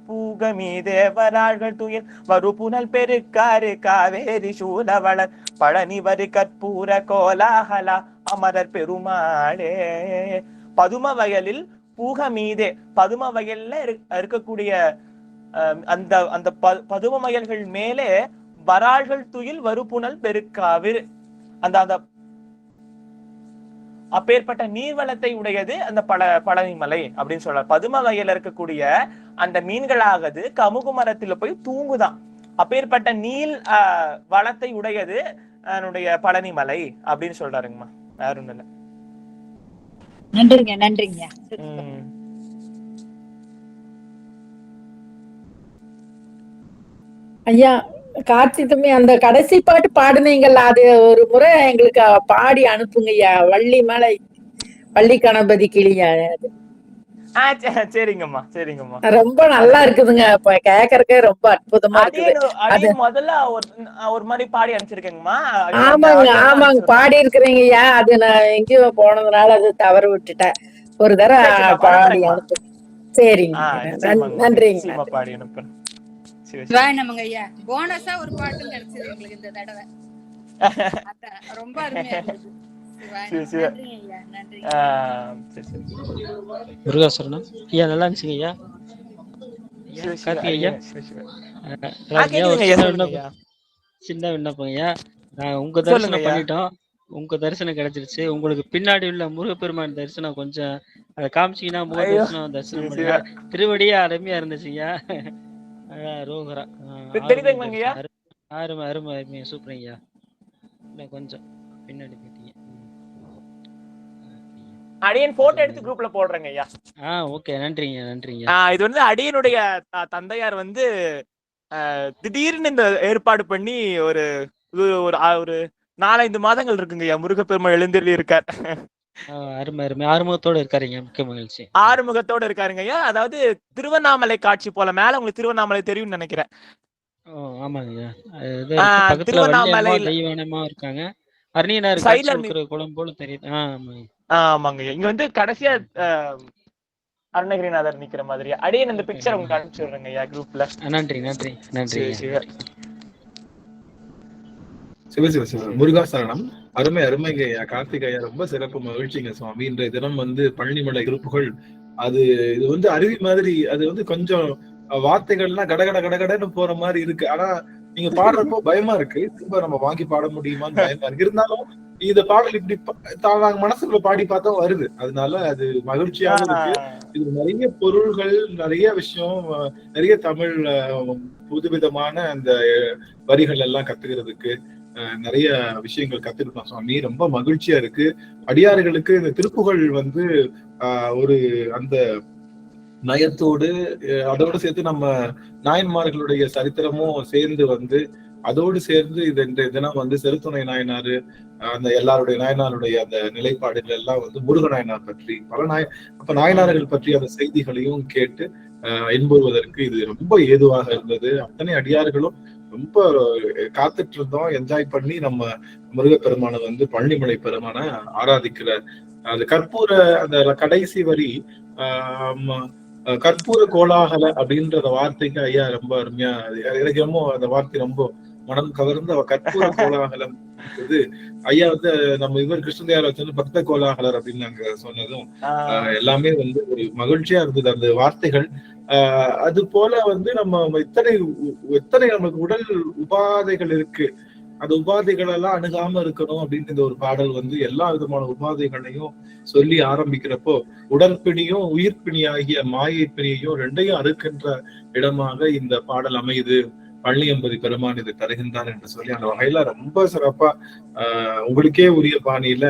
பூகமி தேவராழ்கள் துயில் வருப்புனல் பெருக்காறு காவேரி சூழவளர் பழனி வரு கற்பூர கோலாகலா அமரர் பெருமாளே. பதும வயலில் பூகமீதே, பதும வயல்ல இருக்கக்கூடிய அந்த அந்த பதும வயல்கள் மேலே வராள்கள் துயில் வருப்புனல் பெருக்காவு, அந்த அந்த அப்பேற்பட்ட நீர்வளத்தை உடையது அந்த பழனிமலை அப்படின்னு சொல்றாரு. பதும வயல்ல இருக்கக்கூடிய அந்த மீன்களாகது கமுகு மரத்துல போய் தூங்குதான். அப்பேற்பட்ட நீல் வளத்தை உடையது என்னுடைய பழனிமலை அப்படின்னு சொல்றாருங்கம்மா. வேற ஒண்ணு இல்ல. நன்றிங்க நன்றிங்க. ஐயா கார்த்தி தம்பி, அந்த கடைசி பாட்டு பாடுனீங்கல்ல, அது ஒரு முறை எங்களுக்கு பாடி அனுப்புங்க ஐயா. வள்ளி கணபதி கிளியா அது. சரிங்கம்மா சரிங்கம்மா. ரொம்ப நல்லா இருக்குதுங்க, இப்ப கேக்குறதுக்கே ரொம்ப அற்புதமா இருக்குது. அது முதல்ல ஒரு மாதிரி பாடி அனுப்பிச்சிருக்கேங்கம்மா. ஆமாங்க பாடி இருக்கிறீங்க ஐயா. அது நான் எங்கேயோ போனதுனால அது தவறு விட்டுட்டேன். ஒரு தடவை பாடி அனுப்பு. சரிங்க, நன்றிங்க. பாடி அனுப்புறேன். சிவாயனமங்க ஐயா, போனஸா ஒரு பாட்டும் கிடைச்சது எங்களுக்கு இந்த தடவை. ரொம்ப அருமையா இருந்தது. முருகாசரணம் ஐயா, நல்லா இருந்துச்சுங்க ஐயா. கார்த்திக் ஐயா, சின்ன விண்ணப்பம் ஐயா. நான் உங்க தரிசனம் பண்ணிட்டோம், உங்க தரிசனம் கிடைச்சிருச்சு. உங்களுக்கு பின்னாடி உள்ள முருகப்பெருமான் தரிசனம் கொஞ்சம் அதை காமிச்சீங்கன்னா முக தரிசனம் பண்ணுங்க. திருவடியே அருமையா இருந்துச்சுங்க. ரோகரா அருமை அருமை அருமையா சூப்பருங்க ஐயா. இன்னும் கொஞ்சம் பின்னாடி போயிட்டீங்க. அடியன் போட்டோ எடுத்து குரூப்ல போடுறேங்க ஐயா. ஓகே, நன்றிங்க நன்றிங்க. இது வந்து அடியனுடைய தந்தையார் வந்து திடீர்னு இந்த ஏற்பாடு பண்ணி ஒரு 4-5 மாதங்கள் இருக்குங்க ஐயா. முருகப்பெருமாள் எழுந்தருளி இருக்கார். அருமை அருமை. ஆறுமுகத்தோட இருக்காருங்க, மிக்க மகிழ்ச்சி. ஆறுமுகத்தோட இருக்காருங்க ஐயா. அதாவது திருவண்ணாமலை காட்சி போல. மேல உங்களுக்கு திருவண்ணாமலை தெரியும்னு நினைக்கிறேன். ஆமாங்க, திருவண்ணாமலை தெய்வானமா இருக்காங்க. அருணியனார் குளம் போல தெரியுது. ஆமாங்க, இங்க வந்து கடைசியா அருணகிரிநாதர் நிக்கிற மாதிரி. அடியே இந்த பிக்சர் உங்களுக்கு அனுப்பிச்சு விடுறேங்க ஐயா குரூப்ல. நன்றி நன்றி நன்றி. சிவ முருகாசரணம். அருமை அருமைங்க ஐயா. கார்த்திக் ஐயா, ரொம்ப சிறப்பு, மகிழ்ச்சிங்க சுவாமி. இன்றைய தினம் வந்து பழனிமலை குரூப்புகள் இது வந்து அருவி மாதிரி. அது வந்து கொஞ்சம் வார்த்தைகள்லாம் கடகடன்னு போற மாதிரி இருக்கு. ஆனா நீங்க பாடுறப்போ பயமா இருக்கு, திரும்ப நம்ம வாங்கி பாட முடியுமான்னு பயமா இருக்கு. இருந்தாலும் இந்த பாடல் இப்படி நாங்க மனசுக்குள்ள பாடி பார்த்தா வருது. அதனால அது மகிழ்ச்சியாக இருக்கு. இது நிறைய பொருள்கள், நிறைய விஷயம், நிறைய தமிழ் புதுவிதமான அந்த வரிகள் எல்லாம் கத்துக்கிறதுக்கு நிறைய விஷயங்கள் கத்துக்கிட்டோம் சுவாமி. ரொம்ப மகிழ்ச்சியா இருக்கு. அடியார்களுக்கு இந்த திருப்புகழ் வந்து ஒரு அந்த நயத்தோடு, அதோடு சேர்த்து நம்ம நாயன்மார்களுடைய சரித்திரமும் சேர்ந்து வந்து அதோடு சேர்ந்து இந்த தினம் வந்து செருத்துணை நாயனாரு, அந்த எல்லாருடைய நாயனாருடைய அந்த நிலைப்பாடுகள் எல்லாம் வந்து முருக நாயனார் பற்றி அப்ப நாயனார்கள் பற்றி அந்த செய்திகளையும் கேட்டு இன்புறுவதற்கு இது ரொம்ப ஏதுவாக இருந்தது. அத்தனை அடியார்களும் ரொம்ப காத்துட்டு இருந்தோம், என்ஜாய் பண்ணி நம்ம முருகப்பெருமானை வந்து பழனிமலை பெருமான ஆராதிக்கிற அந்த கற்பூர அந்த கடைசி வரி கற்பூர கோலாகல அப்படின்ற வார்த்தைக்கு ஐயா ரொம்ப அருமையா, எனக்கு ரொம்ப அந்த வார்த்தை ரொம்ப மனம் கவர்ந்து கற்பூர கோலாகலம் ஐயா வந்து நம்ம கிருஷ்ணதேவரை வச்சு பக்த கோலாகலர் அப்படின்னு நாங்க சொன்னதும் எல்லாமே வந்து ஒரு மகிழ்ச்சியா இருந்தது அந்த வார்த்தைகள். அது போல வந்து நம்ம எத்தனை நமக்கு உடல் உபாதைகள் இருக்கு, அந்த உபாதைகள் எல்லாம் அணுகாம இருக்கணும் அப்படின்னு இந்த ஒரு பாடல் வந்து எல்லா விதமான உபாதைகளையும் சொல்லி ஆரம்பிக்கிறப்போ உடற்பிணியும் உயிர்ப்பிணி ஆகிய மாயை பிணியையும் ரெண்டையும் அறுக்கின்ற இடமாக இந்த பாடல் அமையுது. பழனியம்பதி பெருமான் இதை தருகின்றார் என்று சொல்லி அந்த வகையில ரொம்ப சிறப்பா உங்களுக்கே உரிய பாணியில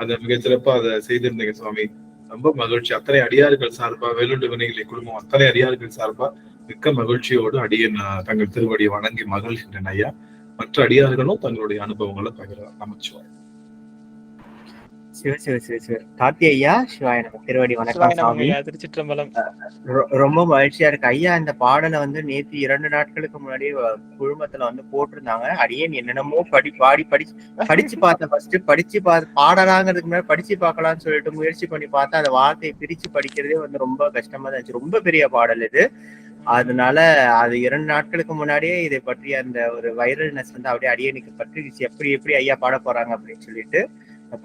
அதை மிகச்சிறப்பா அதை செய்திருந்தீங்க சுவாமி. ரொம்ப மகிழ்ச்சி. அத்தனை அடியார்கள் சார்பா, வேலுண்டு வினைகளை குடும்பம் அத்தனை அடியார்கள் சார்பா மிக்க மகிழ்ச்சியோடு அடியன் தங்கள் திருவடியை வணங்கி மகிழ்கின்றன ஐயா. மற்ற அடியார்களும் தங்களுடைய அனுபவங்களை பகிர அமைச்சுவார். சிவ சிவ சிவ சிவ. கார்த்தி ஐயா, சிவாய நம. திருவடி வணக்கம் சிவாய நமங்க சாமி. ஐயா, திருச்சிற்றம்பலம். ரொம்ப மகிழ்ச்சியா இருக்கு ஐயா. இந்த பாடலை வந்து நேற்று 2 நாட்களுக்கு முன்னாடி குழுமத்துல வந்து போட்டிருந்தாங்க. அடியேன் என்னென்னமோ படிச்சு பார்த்தேன். ஃபர்ஸ்ட் பாடலாங்கிறதுக்கு முன்னாடி படிச்சு பார்க்கலாம்னு சொல்லிட்டு முயற்சி பண்ணி பார்த்தா அந்த வார்த்தையை பிரிச்சு படிக்கிறதே வந்து ரொம்ப கஷ்டமா தான் இருந்துச்சு. ரொம்ப பெரிய பாடல் இது. அதனால அது 2 நாட்களுக்கு முன்னாடியே இதை பற்றிய அந்த ஒரு வைரல்னஸ் வந்து அப்படியே அடியனுக்கு பற்றிடுச்சு. எப்படி எப்படி ஐயா பாட போறாங்க அப்படின்னு சொல்லிட்டு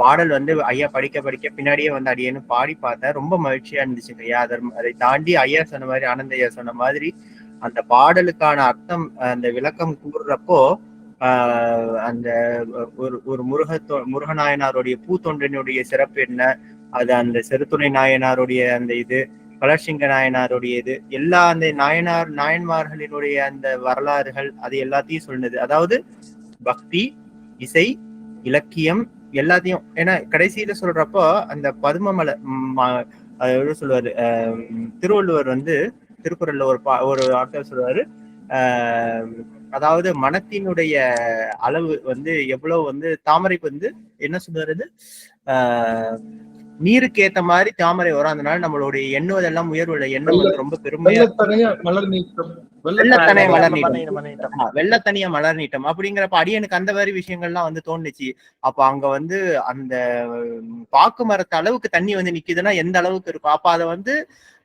பாடல் வந்து ஐயா படிக்க பின்னாடியே வந்து அடியேன்னு பாடி பார்த்தேன். ரொம்ப மகிழ்ச்சியா இருந்துச்சுங்க ஐயா. அதை தாண்டி ஐயா சொன்ன மாதிரி, ஆனந்த ஐயா சொன்ன மாதிரி அந்த பாடலுக்கான அர்த்தம், அந்த விளக்கம் கூறுறப்போ அந்த ஒரு முருகநாயனாருடைய பூத்தொண்டனுடைய சிறப்பு என்ன, அது அந்த செருத்துணை நாயனாருடைய அந்த இது, கலர்சிங்க நாயனாருடைய இது, எல்லா அந்த நாயன்மார்களினுடைய அந்த வரலாறுகள், அது எல்லாத்தையும் சொன்னது. அதாவது பக்தி, இசை, இலக்கியம் எல்லாத்தையும். ஏன்னா கடைசியில சொல்றப்போ அந்த பதுமமலை சொல்லுவாரு திருவள்ளுவர் வந்து திருக்குறள்ல ஒரு ஆட்கள் சொல்லுவாரு, அதாவது மனத்தினுடைய அளவு வந்து எவ்வளவு வந்து தாமரைக்கு வந்து என்ன சொல்றது, நீருக்கு ஏத்த மாதிரி தாமரை வரும். அதனால நம்மளுடைய எண்ணுவதெல்லாம் உயர்வுள்ள எண்ணம் வந்து ரொம்ப பெருமையா வெள்ளத்தனிய மலர் நீட்டம் அப்படிங்கிறப்ப அடியனுக்கு அந்த மாதிரி விஷயங்கள்லாம் வந்து தோணுச்சு. அப்ப அங்க வந்து அந்த பாக்கு மரத்து அளவுக்கு தண்ணி வந்து நிக்குதுன்னா எந்த அளவுக்கு இருக்கும். அப்ப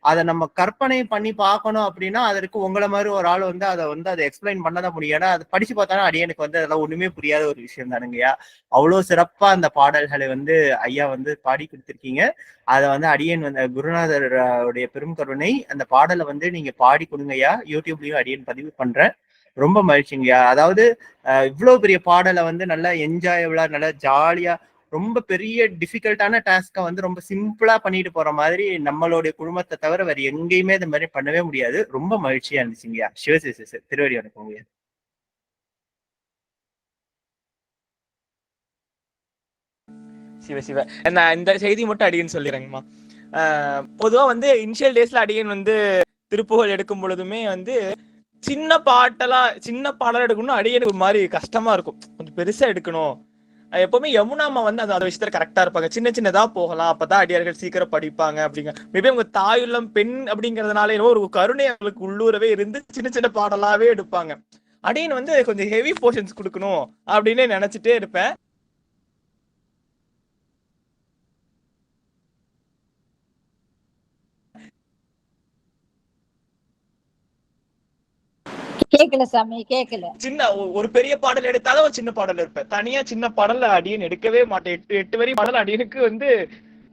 அதை நம்ம கற்பனை பண்ணி பார்க்கணும் அப்படின்னா அதற்கு உங்களை மாதிரி ஒரு ஆள் வந்து அதை எக்ஸ்பிளைன் பண்ணதான் முடியும். ஏன்னா அதை படிச்சு பார்த்தாலும் அடியனுக்கு வந்து அதெல்லாம் ஒண்ணுமே புரியாத ஒரு விஷயம் தானுங்கய்யா. அவ்வளவு சிறப்பா அந்த பாடல்களை வந்து ஐயா வந்து பாடி கொடுத்திருக்கீங்க. அதை வந்து அடியன் வந்து குருநாதருடைய பெரும் கருணை, அந்த பாடலை வந்து நீங்க பாடி கொடுங்கய்யா. யூடியூப்லயும் அடியன் பதிவு பண்றேன். ரொம்ப மகிழ்ச்சிங்கய்யா. அதாவது இவ்வளவு பெரிய பாடலை வந்து நல்லா என்ஜாயபிளா, நல்லா ஜாலியா, ரொம்ப பெரிய டிஃபிகல்ட்டான டாஸ்கை வந்து ரொம்ப சிம்பிளா பண்ணிட்டு போற மாதிரி நம்மளுடைய குழுமத்தை தவிர வேற எங்கேயுமே இந்த மாதிரி பண்ணவே முடியாது. ரொம்ப மகிழ்ச்சியா இருந்துச்சுங்கய்யா. சிவசிவ திருவடி வணக்கம்ங்கய்யா. சிவ நான் இந்த செய்தி மட்டும் அடியன் சொல்லிடுறேங்கம்மா. பொதுவா வந்து இனிஷியல் டேஸ்ல அடியன் வந்து திருப்புகழ் எடுக்கும் பொழுதுமே வந்து சின்ன பாடலா எடுக்கணும் அடியனுக்கு ஒரு மாதிரி கஷ்டமா இருக்கும். கொஞ்சம் பெருசா எடுக்கணும். எப்பவுமே யமுனாமா வந்து அந்த விஷயத்துல கரெக்டா இருப்பாங்க. சின்னதா போகலாம், அப்பதான் அடியார்கள் சீக்கிரம் படிப்பாங்க அப்படிங்க. மேபி உங்க தாயுள்ளம் பெண் அப்படிங்கறதுனால ஏதோ ஒரு கருணை அவங்களுக்கு உள்ளூரவே இருந்து சின்ன பாடலாவே எடுப்பாங்க. அடியன் வந்து கொஞ்சம் ஹெவி போர்ஷன்ஸ் கொடுக்கணும் அப்படின்னு நினைச்சிட்டே இருப்பேன். கேக்கல சாமி, கேக்கல. சின்ன ஒரு பெரிய பாடல் எடுத்தாலும் ஒரு சின்ன பாடல் இருப்பேன். தனியா சின்ன பாடல் அடியன் எடுக்கவே மாட்டேன். 8 வரி பாடல் அடியனுக்கு வந்து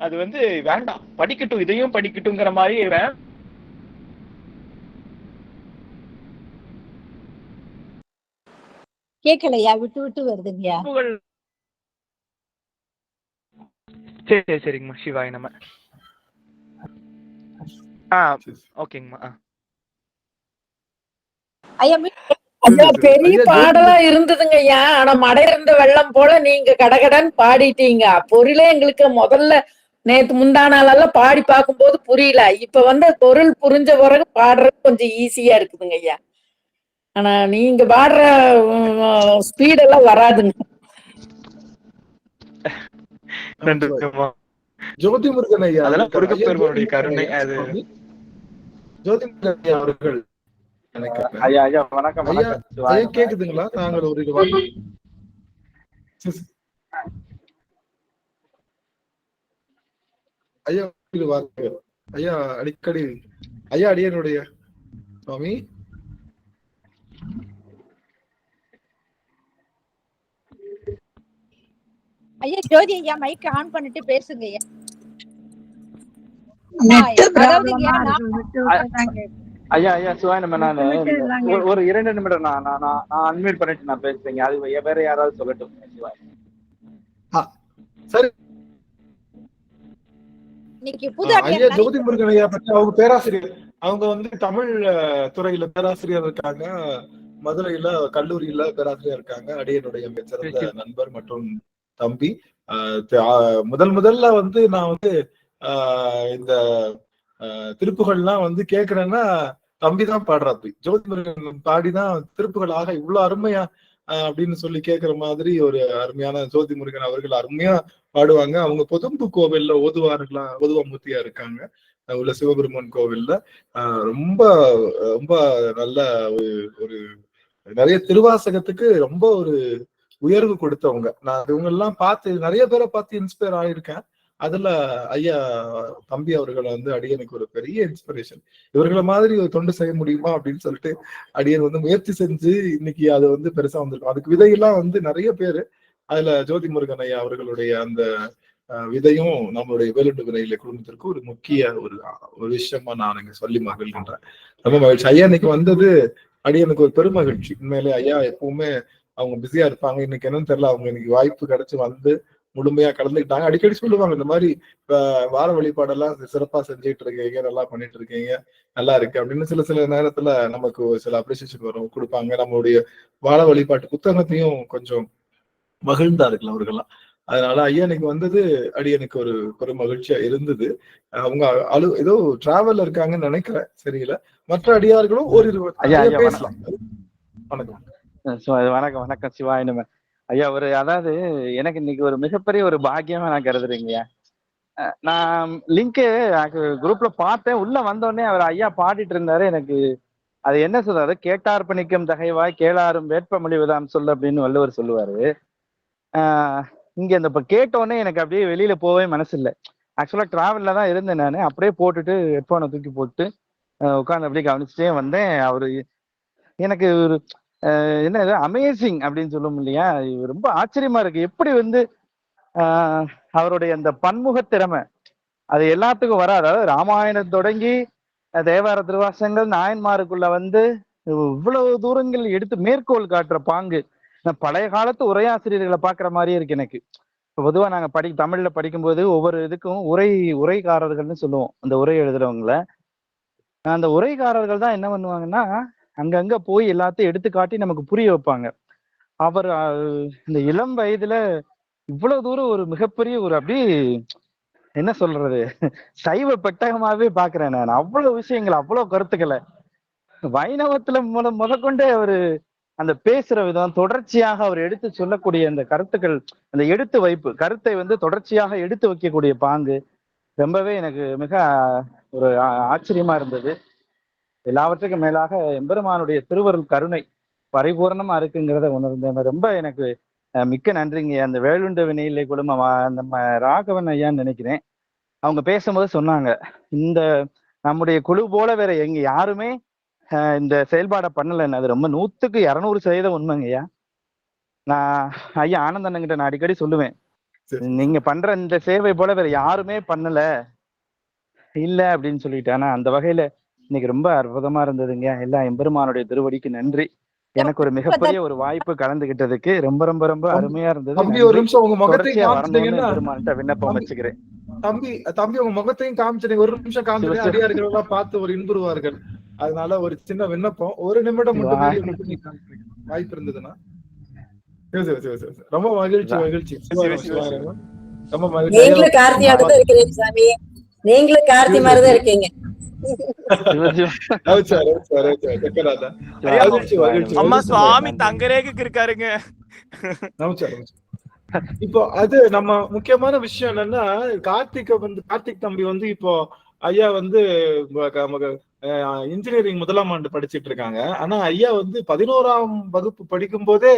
அது வந்து வேண்டாம், படிக்கட்டும், இதையும் படிக்கட்டும்ங்கிற மாதிரி இருப்பேன். கேக்கலையா, விட்டு வருதுங்கய்யா. சரிங்கம்மா. சிவாய நம. ஓகேங்கம்மா. ஐயா பெரிய பாடலா இருந்ததுங்க ஐயா. ஆனா மடை இருந்த வெள்ளம் போல நீங்க கடகடன் பாடிட்டீங்க. பொருளே எங்களுக்கு முதல்ல நேத்து முந்தானாலெல்லாம் பாடி பார்க்கும் போது புரியல. இப்ப வந்து பொருள் புரிஞ்ச பிறகு பாடுறது கொஞ்சம் ஈஸியா இருக்குதுங்க ஐயா. ஆனா நீங்க பாடுற ஸ்பீடெல்லாம் வராதுங்க. ஜோதி முருகன் ஐயா, அதெல்லாம் முருகப்பெருமானுடைய கருணை. அது ஜோதி முருகன் ஐயா அவர்கள் ஐயா ஐயா வணக்கம். ஐயா கேக்குதுங்களா? நாங்கள் ஒரு ஐயா ஐயா அடிக்கடி ஐயா அடியனுடைய சுவாமி ஐயா ஜோதி ஐயா மைக் ஆன் பண்ணிட்டு பேசுங்க ஐயா. ஐயா ஐயா சிவாய் நம்ம நான் ஒரு 2 நிமிடம் நான் அன்மியூட் பண்ணிட்டு நான் பேசுறேங்க. அது வேற யாராவது சொல்லட்டும். சிவாய் சரி. ஐயா ஜோதி முருகன் ஐயா பற்றி அவங்க பேராசிரியர், அவங்க வந்து தமிழ் துறையில பேராசிரியர் இருக்காங்க. மதுரையில கல்லூரியில பேராசிரியர் இருக்காங்க. அடியனுடைய மிகச்சிறந்த நண்பர் மற்றும் தம்பி. முதல்ல வந்து நான் வந்து இந்த திருப்புகள்லாம் வந்து கேக்குறேன்னா தம்பிதான் பாடுறாப்பி. ஜோதி முருகன் பாடிதான் திருப்புகள் ஆக இவ்வளவு அருமையா அப்படின்னு சொல்லி கேட்கிற மாதிரி ஒரு அருமையான ஜோதி முருகன் அவர்கள் அருமையா பாடுவாங்க. அவங்க பொதும்பு கோவில்ல ஓதுவாமூர்த்தியா இருக்காங்க உள்ள சிவபெருமான் கோவில்ல. ரொம்ப ரொம்ப நல்ல ஒரு நிறைய திருவாசகத்துக்கு ரொம்ப ஒரு உயர்வு கொடுத்தவங்க. நான் இவங்க எல்லாம் பார்த்து நிறைய பேரை பார்த்து இன்ஸ்பயர் ஆயிருக்கேன். அதுல ஐயா தம்பி அவர்களை வந்து அடியனுக்கு ஒரு பெரிய இன்ஸ்பிரேஷன். இவர்களை மாதிரி ஒரு தொண்டு செய்ய முடியுமா அப்படின்னு சொல்லிட்டு அடியன் வந்து முயற்சி செஞ்சு இன்னைக்கு அது வந்து பெருசா வந்திருக்கும். அதுக்கு விதையெல்லாம் வந்து நிறைய பேரு, அதுல ஜோதி முருகன் ஐயா அவர்களுடைய அந்த விதையும் நம்மளுடைய வேலுண்டு விரையில குடும்பத்திற்கு ஒரு முக்கிய ஒரு விஷயமா நான் இங்க சொல்லி மகிழ்கின்றேன். ரொம்ப மகிழ்ச்சி. ஐயா இன்னைக்கு வந்தது அடியனுக்கு ஒரு பெருமகிழ்ச்சி. உண்மையிலே ஐயா எப்பவுமே அவங்க பிஸியா இருப்பாங்க. இன்னைக்கு என்னன்னு தெரியல, அவங்க இன்னைக்கு வாய்ப்பு கிடைச்சு வந்து முழுமையா கலந்துக்கிட்டாங்க. அடிக்கடி சொல்லுவாங்க இந்த மாதிரி வார வழிபாடெல்லாம் சிறப்பா செஞ்சுட்டு இருக்கீங்க, நல்லா பண்ணிட்டு இருக்கீங்க, நல்லா இருக்கு அப்படின்னு சில நேரத்துல நமக்கு சில அப்ரிசியேஷன் வரும், கொடுப்பாங்க. நம்மளுடைய வார வழிபாட்டு புத்தகத்தையும் கொஞ்சம் மகிழ்ந்தா இருக்குல்ல அவர்கள்லாம். அதனால ஐயா இன்னைக்கு வந்தது அடியனுக்கு ஒரு பெரும் மகிழ்ச்சியா இருந்தது. அவங்க ஏதோ டிராவல்ல இருக்காங்கன்னு நினைக்கிறேன், சரியில்லை. மற்ற அடியார்களும் ஒரு பேசலாம். வணக்கம். வணக்கம் வணக்கம் சிவாய நம. ஐயா அதாவது எனக்கு இன்னைக்கு ஒரு மிகப்பெரிய ஒரு பாக்கியமா நான் கருதுறீங்க. நான் லிங்க்கு குரூப்ல பார்த்தேன். உள்ள வந்தோடனே அவர் ஐயா பாடிட்டு இருந்தாரு. எனக்கு அது என்ன சொல்றாரு, கேட்டார்ப்பணிக்கும் தகைவாய் கேளாரும் வேட்பமொழிவதாம் சொல்லு அப்படின்னு வள்ளுவர் சொல்லுவாரு. இங்க இந்த இப்ப கேட்டோடனே எனக்கு அப்படியே வெளியில போவே மனசு இல்லை. ஆக்சுவலா டிராவல்ல தான் இருந்தேன் நான். அப்படியே போட்டுட்டு ஹெட்போனை தூக்கி போட்டு உட்காந்து அப்படியே கவனிச்சுட்டே வந்தேன். அவரு எனக்கு ஒரு என்ன அமேசிங் அப்படின்னு சொல்லும் இல்லையா, ரொம்ப ஆச்சரியமா இருக்கு. எப்படி வந்து அவருடைய அந்த பன்முக திறமை அது எல்லாத்துக்கும் வராது. அதாவது ராமாயணம் தொடங்கி தேவார திருவாசகங்கள் நாயன்மாருக்குள்ள வந்து இவ்வளவு தூரங்கள் எடுத்து மேற்கோள் காட்டுற பாங்கு பழைய காலத்து உரையாசிரியர்களை பாக்குற மாதிரியே இருக்கு எனக்கு. பொதுவா நாங்க தமிழ்ல படிக்கும்போது ஒவ்வொரு இதுக்கும் உரைக்காரர்கள்னு சொல்லுவோம். அந்த உரை எழுதுறவங்கள அந்த உரைக்காரர்கள் தான் என்ன பண்ணுவாங்கன்னா அங்கங்க போய் எல்லாத்தையும் எடுத்து காட்டி நமக்கு புரிய வைப்பாங்க. அவர் இந்த இளம் வயதுல இவ்வளவு தூரம் ஒரு மிகப்பெரிய ஒரு அப்படி என்ன சொல்றது சைவ பெட்டகமாவே பாக்குறேன் நான். அவ்வளவு விஷயங்கள், அவ்வளவு கருத்துக்களை வைணவத்துல முதற்கொண்டே அவரு அந்த பேசுற விதம், தொடர்ச்சியாக அவர் எடுத்து சொல்லக்கூடிய அந்த கருத்துக்கள், அந்த எடுத்து வைப்பு, கருத்தை வந்து தொடர்ச்சியாக எடுத்து வைக்கக்கூடிய பாங்கு ரொம்பவே எனக்கு மிக ஒரு ஆச்சரியமா இருந்தது. எல்லாவற்றுக்கும் மேலாக எம்பெருமானுடைய திருவருள் கருணை பரிபூர்ணமா இருக்குங்கிறத உணர்ந்தேன். ரொம்ப எனக்கு மிக்க நன்றிங்க. அந்த வேலுண்ட வினையிலே குழும நம்ம ராகவன் ஐயான்னு நினைக்கிறேன், அவங்க பேசும்போது சொன்னாங்க, இந்த நம்முடைய குழு போல வேற எங்க யாருமே இந்த செயல்பாடை பண்ணலன்னு. அது ரொம்ப 100% உண்மைங்க ஐயா. நான் ஐயா ஆனந்தண்ணங்கிட்ட நான் அடிக்கடி சொல்லுவேன், நீங்க பண்ற இந்த சேவை போல வேற யாருமே பண்ணல இல்ல அப்படின்னு சொல்லிட்டு. ஆனா அந்த வகையில இன்னைக்கு ரொம்ப அற்புதமா இருந்ததுங்க. எல்லாம் எம்பெருமானுடைய திருவடிக்கு நன்றி. எனக்கு ஒரு மிகப்பெரிய ஒரு வாய்ப்பு கலந்துகிட்டதுக்கு ரொம்ப ரொம்ப ரொம்ப அருமையா இருந்தது. ஒரு நிமிஷம் உங்க முகத்தையும் விண்ணப்பம் வச்சுக்கிறேன். தம்பி உங்க முகத்தையும் காமிச்சிருங்க, ஒரு நிமிஷம் காமிச்சு அடியார்கள் எல்லாம் பார்த்து ஒரு இன்புறுவார்கள். அதனால ஒரு சின்ன விண்ணப்பம், ஒரு நிமிடம் மட்டும் வாய்ப்பு இருந்ததுன்னா. ரொம்ப மகிழ்ச்சி மகிழ்ச்சி. ரொம்ப மகிழ்ச்சி. நீங்களும் கார்த்தியாக தான் இருக்கிறீங்க சாமி, நீங்களும் கார்த்தி மாதிரிதான் இருக்கீங்க. அம்மா சுவாமி தங்கரேக்கு இருக்காருங்க. இப்போ அது நம்ம முக்கியமான விஷயம் என்னன்னா, கார்த்திக் தம்பி வந்து இப்போ ஐயா வந்து இன்ஜினியரிங் 1ஆம் ஆண்டு படிச்சிட்டு இருக்காங்க. ஆனா ஐயா வந்து 11ஆம் வகுப்பு படிக்கும் போதே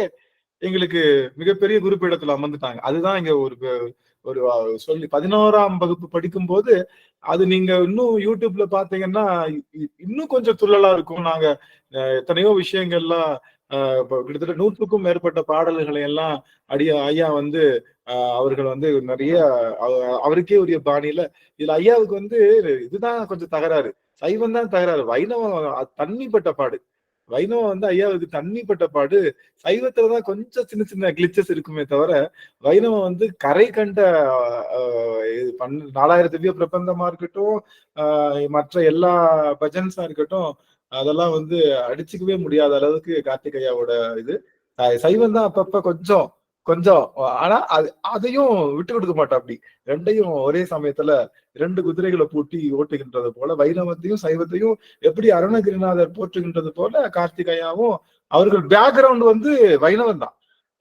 எங்களுக்கு மிகப்பெரிய குறிப்பிடத்துல அமர்ந்துட்டாங்க. அதுதான் இங்க ஒரு சொல்லி 11ஆம் வகுப்பு படிக்கும் போது அது நீங்க இன்னும் யூடியூப்ல பாத்தீங்கன்னா இன்னும் கொஞ்சம் துள்ளலா இருக்கும். நாங்க எத்தனையோ விஷயங்கள்லாம் கிட்டத்தட்ட 100க்கும் மேற்பட்ட பாடல்களை எல்லாம் ஐயா வந்து அவர்கள் வந்து நிறைய அவருக்கே உரிய பாணியில. இதுல ஐயாவுக்கு வந்து இதுதான் கொஞ்சம் தகராறு, சைவம் தான் தகராறு. வைணவம் தண்ணிப்பட்ட பாடு. வைணவம் வந்து ஐயாவுக்கு தண்ணிப்பட்ட பாடு. சைவத்துலதான் கொஞ்சம் சின்ன சின்ன கிளிச்சஸ் இருக்குமே தவிர வைணவம் வந்து கரை கண்ட 4000 திவ்ய பிரபந்தமா இருக்கட்டும், மற்ற எல்லா பஜன்ஸா இருக்கட்டும், அதெல்லாம் வந்து அடிச்சுக்கவே முடியாத அளவுக்கு கார்த்திகையாவோட இது. சைவம் தான் அப்பப்ப கொஞ்சம் கொஞ்சம், ஆனா அதையும் விட்டு கொடுக்க மாட்டோம். அப்படி ரெண்டையும் ஒரே சமயத்துல 2 குதிரைகளை பூட்டி ஓட்டுகின்றது போல வைணவத்தையும் சைவத்தையும் எப்படி அருணகிரிநாதர் போற்றுகின்றது போல கார்த்திகையாவும் அவர்கள் பேக்ரவுண்ட் வந்து வைணவம் தான்.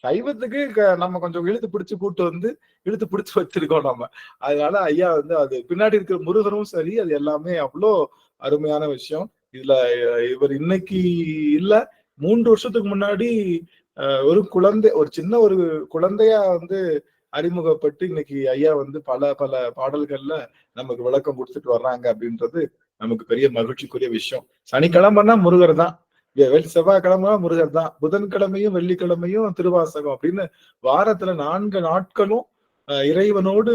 சைவத்துக்கு நம்ம கொஞ்சம் இழுத்து பிடிச்சு கூட்டு வந்து இழுத்து பிடிச்சு வச்சிருக்கோம் நம்ம. அதனால ஐயா வந்து அது பின்னாடி இருக்கிற முருகரும் சரி, அது எல்லாமே அவ்வளோ அருமையான விஷயம். இதுல இவர் இன்னைக்கு இல்ல 3 வருஷத்துக்கு முன்னாடி ஒரு குழந்தை, ஒரு சின்ன ஒரு குழந்தையா வந்து அறிமுகப்பட்டு இன்னைக்கு ஐயா வந்து பல பல பாடல்கள்ல நமக்கு விளக்கம் கொடுத்துட்டு வர்றாங்க அப்படின்றது நமக்கு பெரிய மகிழ்ச்சிக்குரிய விஷயம். சனிக்கிழமைன்னா முருகர் தான், செவ்வாய்க்கிழமை முருகர் தான், புதன்கிழமையும் வெள்ளிக்கிழமையும் திருவாசகம் அப்படின்னு வாரத்துல 4 நாட்களும் இறைவனோடு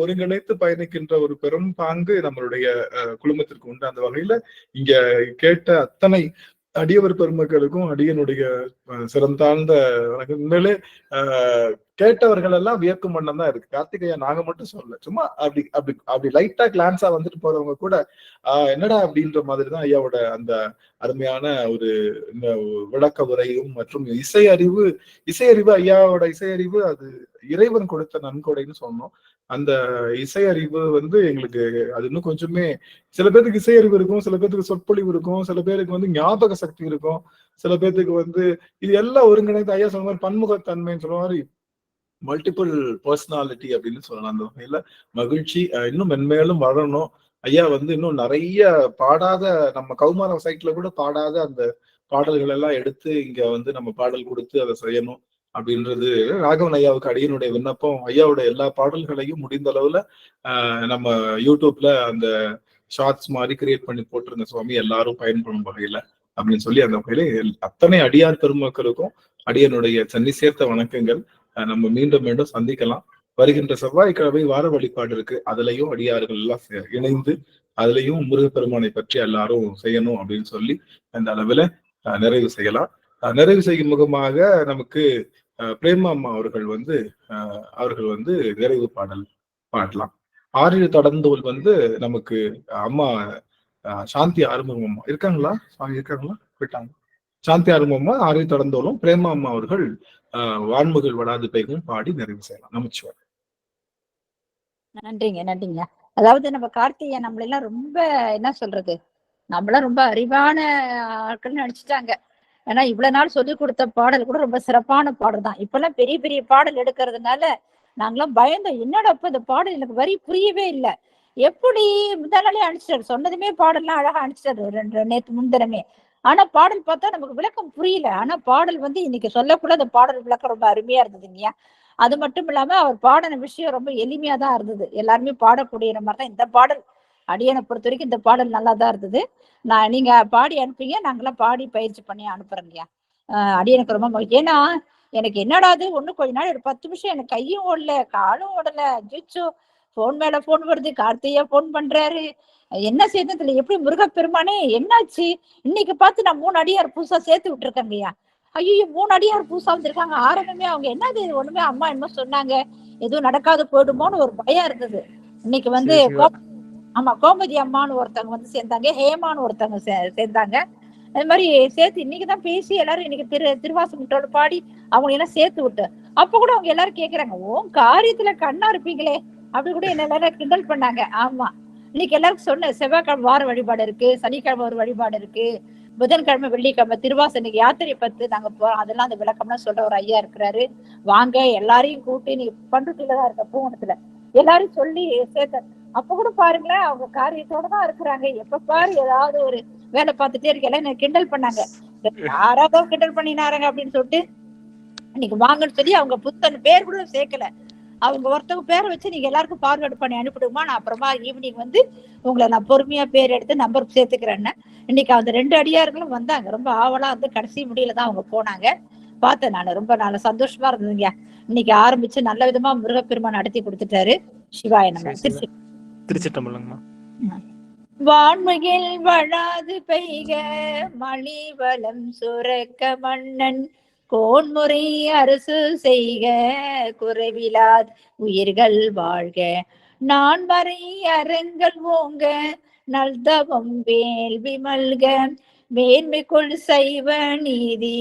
ஒருங்கிணைத்து பயணிக்கின்ற ஒரு பெரும் பாங்கு நம்மளுடைய குடும்பத்திற்கு உண்டு. அந்த வகையில இங்க கேட்ட அத்தனை அடியவர் பெருமக்களுக்கும் அடியனுடைய சிறந்தாழ்ந்த உண்மையிலே கேட்டவர்கள் எல்லாம் வியக்கும் வண்ணம் தான் இருக்கு. கார்த்திகையா நாங்க மட்டும் சொல்லல, சும்மா அப்படி அப்படி அப்படி லைட்டா கிளான்ஸா வந்துட்டு போறவங்க கூட என்னடா அப்படின்ற மாதிரிதான் ஐயாவோட அந்த அருமையான ஒரு விளக்க உரையும் மற்றும் இசையறிவு ஐயாவோட இசையறிவு அது இறைவன் கொடுத்த நன்கொடைன்னு சொன்னோம். அந்த இசையறிவு வந்து எங்களுக்கு அது இன்னும் கொஞ்சமே, சில பேருக்கு இசையறிவு இருக்கும், சில பேருக்கு சொற்பொழிவு இருக்கும், சில பேருக்கு வந்து ஞாபக சக்தி இருக்கும், சில பேருக்கு வந்து இது எல்லாம் ஒருங்கிணைந்து ஐயா சொன்ன மாதிரி பன்முகத்தன்மைன்னு சொல்ற மாதிரி மல்டிபிள் பர்சனாலிட்டி அப்படின்னு சொல்லலாம். அந்த வகையில மகிழ்ச்சி இன்னும் மென்மேலும் வளரணும். ஐயா வந்து இன்னும் நிறைய பாடாத, நம்ம கௌமார சைட்ல கூட பாடாத அந்த பாடல்கள் எல்லாம் எடுத்து இங்க வந்து நம்ம பாடல் கொடுத்து அதை செய்யணும் அப்படின்றது ராகவன் ஐயாவுக்கு அடியனுடைய விண்ணப்பம். ஐயாவோட எல்லா பாடல்களையும் முடிந்த அளவுல நம்ம யூடியூப்ல அந்த ஷார்ட்ஸ் மாதிரி கிரியேட் பண்ணி போட்டிருந்த சுவாமி எல்லாரும் பயன்படும் வகையில அப்படின்னு சொல்லி, அந்த வகையில அத்தனை அடியார் பெருமக்களுக்கும் அடியனுடைய சென்னி சேர்த்த வணக்கங்கள். நம்ம மீண்டும் மீண்டும் சந்திக்கலாம். வருகின்ற செவ்வாய்க்கிழமை வார வழிபாடு இருக்கு, அதுலயும் அடியார்கள் எல்லாம் இணைந்து அதுலயும் முருகப்பெருமானை பற்றி எல்லாரும் செய்யணும் அப்படின்னு சொல்லி அந்த அளவுல நிறைவு செய்யலாம். நிறைவு செய்யும் முகமாக நமக்கு பிரேமா அம்மா அவர்கள் வந்து நிறைவு பாடல் பாடலாம். ஆறிரு தடந்தோல் வந்து நமக்கு அம்மா சாந்தி ஆறுமுகம் அம்மா இருக்காங்களா போயிட்டாங்க. சாந்தி ஆறுமுகம்மா ஆறிரு தடந்தோலும் பிரேமா அம்மா அவர்கள் வான்முகில் வடாது பெய்கும் பாடி நிறைவு செய்யலாம். நமச்சிவாய். நன்றிங்க. அதாவது நம்ம கார்த்திகை நம்மள எல்லாம் ரொம்ப என்ன சொல்றது, நம்மளாம் ரொம்ப அறிவான ஆட்கள் நினைச்சிட்டாங்க. ஏன்னா இவ்வளவு நாள் சொல்லி கொடுத்த பாடல் கூட ரொம்ப சிறப்பான பாடல் தான். இப்ப எல்லாம் பெரிய பெரிய பாடல் எடுக்கிறதுனால நாங்களாம் பயந்தோம், என்னடா இப்ப இந்த பாடல் எனக்கு வரி புரியவே இல்லை, எப்படி முதல் அனுப்பிச்சிட்டாரு, சொன்னதுமே பாடல்லாம் அழகா அனுப்பிச்சிட்டாரு நேற்று முன்தினமே. ஆனா பாடல் பார்த்தா நமக்கு விளக்கம் புரியல. ஆனா பாடல் வந்து இன்னைக்கு சொல்லக்கூட அந்த பாடல் விளக்கம் ரொம்ப அருமையா இருந்தது இல்லையா? அது மட்டும் இல்லாம அவர் பாடின விஷயம் ரொம்ப எளிமையா தான் இருந்தது, எல்லாருமே பாடக்கூடிய மாதிரி தான் இந்த பாடல். அடியனை பொறுத்த வரைக்கும் இந்த பாடல் நல்லா தான் இருந்தது. நீங்க பாடி அனுப்புங்க, நாங்கெல்லாம் பாடி பயிற்சி பண்ணி அனுப்புறோங்கய்யா. அடியனுக்கு ரொம்ப ஏன்னா எனக்கு என்னடாது ஒண்ணு கொஞ்ச நாள் 10 நிமிஷம் எனக்கு கையும் ஓடல காலும் ஓடல, ஜிச்சோ போன் மேல போன் வருது, கார்த்தியா போன் பண்றாரு, என்ன செய்யறதுல எப்படி முருகப்பெருமானே என்னாச்சு, இன்னைக்கு பார்த்து நான் 3 அடியார் புதுசா சேர்த்து விட்டுருக்கேங்கய்யா. ஐயோ 3 அடியார் புதுசா வந்திருக்காங்க. ஆரம்பமே அவங்க என்னது ஒண்ணுமே அம்மா என்ன சொன்னாங்க, எதுவும் நடக்காது போயிடுமோன்னு ஒரு பயம் இருந்தது. இன்னைக்கு வந்து கோமதி அம்மான்னு ஒருத்தவங்க வந்து சேர்ந்தாங்க, ஹேமான்னு ஒருத்தவங்க சேர்ந்தாங்க. அது மாதிரி சேர்த்து இன்னைக்குதான் பேசி எல்லாரும் இன்னைக்கு திருவாசகத்தோட பாடி அவங்க எல்லாம் சேர்த்து விட்டு, அப்ப கூட அவங்க எல்லாரும் கேக்குறாங்க, ஓ காரியத்துல கண்ணா இருப்பீங்களே அப்படி கூட என்ன எல்லாரும் கிண்டல் பண்ணாங்க. ஆமா, இன்னைக்கு எல்லாருக்கும் சொன்ன செவ்வாய்க்கிழமை வார வழிபாடு இருக்கு, சனிக்கிழமை ஒரு வழிபாடு இருக்கு, புதன்கிழமை வெள்ளிக்கிழமை திருவாசகம், இன்னைக்கு யாத்திரை 10 நாங்க போறோம், அதெல்லாம் அந்த விளக்கம்லாம் சொல்ற ஒரு ஐயா இருக்கிறாரு. வாங்க எல்லாரையும் கூட்டி, நீ பண்ருட்டிலதான் இருக்க பூவனத்துல, எல்லாரும் சொல்லி சேர்த்த. அப்ப கூட பாருங்களேன் அவங்க காரியத்தோட தான் இருக்கிறாங்க. எப்ப பாரு ஏதாவது ஒரு வேலை பார்த்துட்டே இருக்கல, என்ன கிண்டல் பண்ணாங்க, யாராவது கிண்டல் பண்ணினாருங்க அப்படின்னு சொல்லிட்டு இன்னைக்கு வாங்கன்னு சொல்லி அவங்க புத்தன் பேர் கூட சேர்க்கல. அவங்க ஒருத்தவங்க பேரை வச்சு நீங்க எல்லாருக்கும் ஃபார்வர்ட் பண்ணி அனுப்பிடுமா, நான் அப்புறமா ஈவினிங் வந்து உங்களை நான் பொறுமையா பேர் எடுத்து நம்பர் சேர்த்துக்கிறேன்னு. இன்னைக்கு அந்த 2 அடியார்களும் வந்தாங்க, ரொம்ப ஆவலா வந்து கடைசி முடியல தான் அவங்க போனாங்க. பார்த்தேன் நான், ரொம்ப நல்ல சந்தோஷமா இருந்ததுங்க. இன்னைக்கு ஆரம்பிச்சு நல்ல விதமா முருகப்பெருமான் நடத்தி கொடுத்துட்டாரு. சிவாய நம்ம திருச்சிட்டம்பலங்கம்மா. வான்மையில் வளாது பெய்க மணி வளம் சுரக்க மன்னன் கோன்முறை அரசு செய்க குறைவிலாத் உயிர்கள் வாழ்க நான் வரை அறங்கள் ஓங்க நல்தவம் வேள்வி மல்க மேன்மைக்குள் சைவ நீதி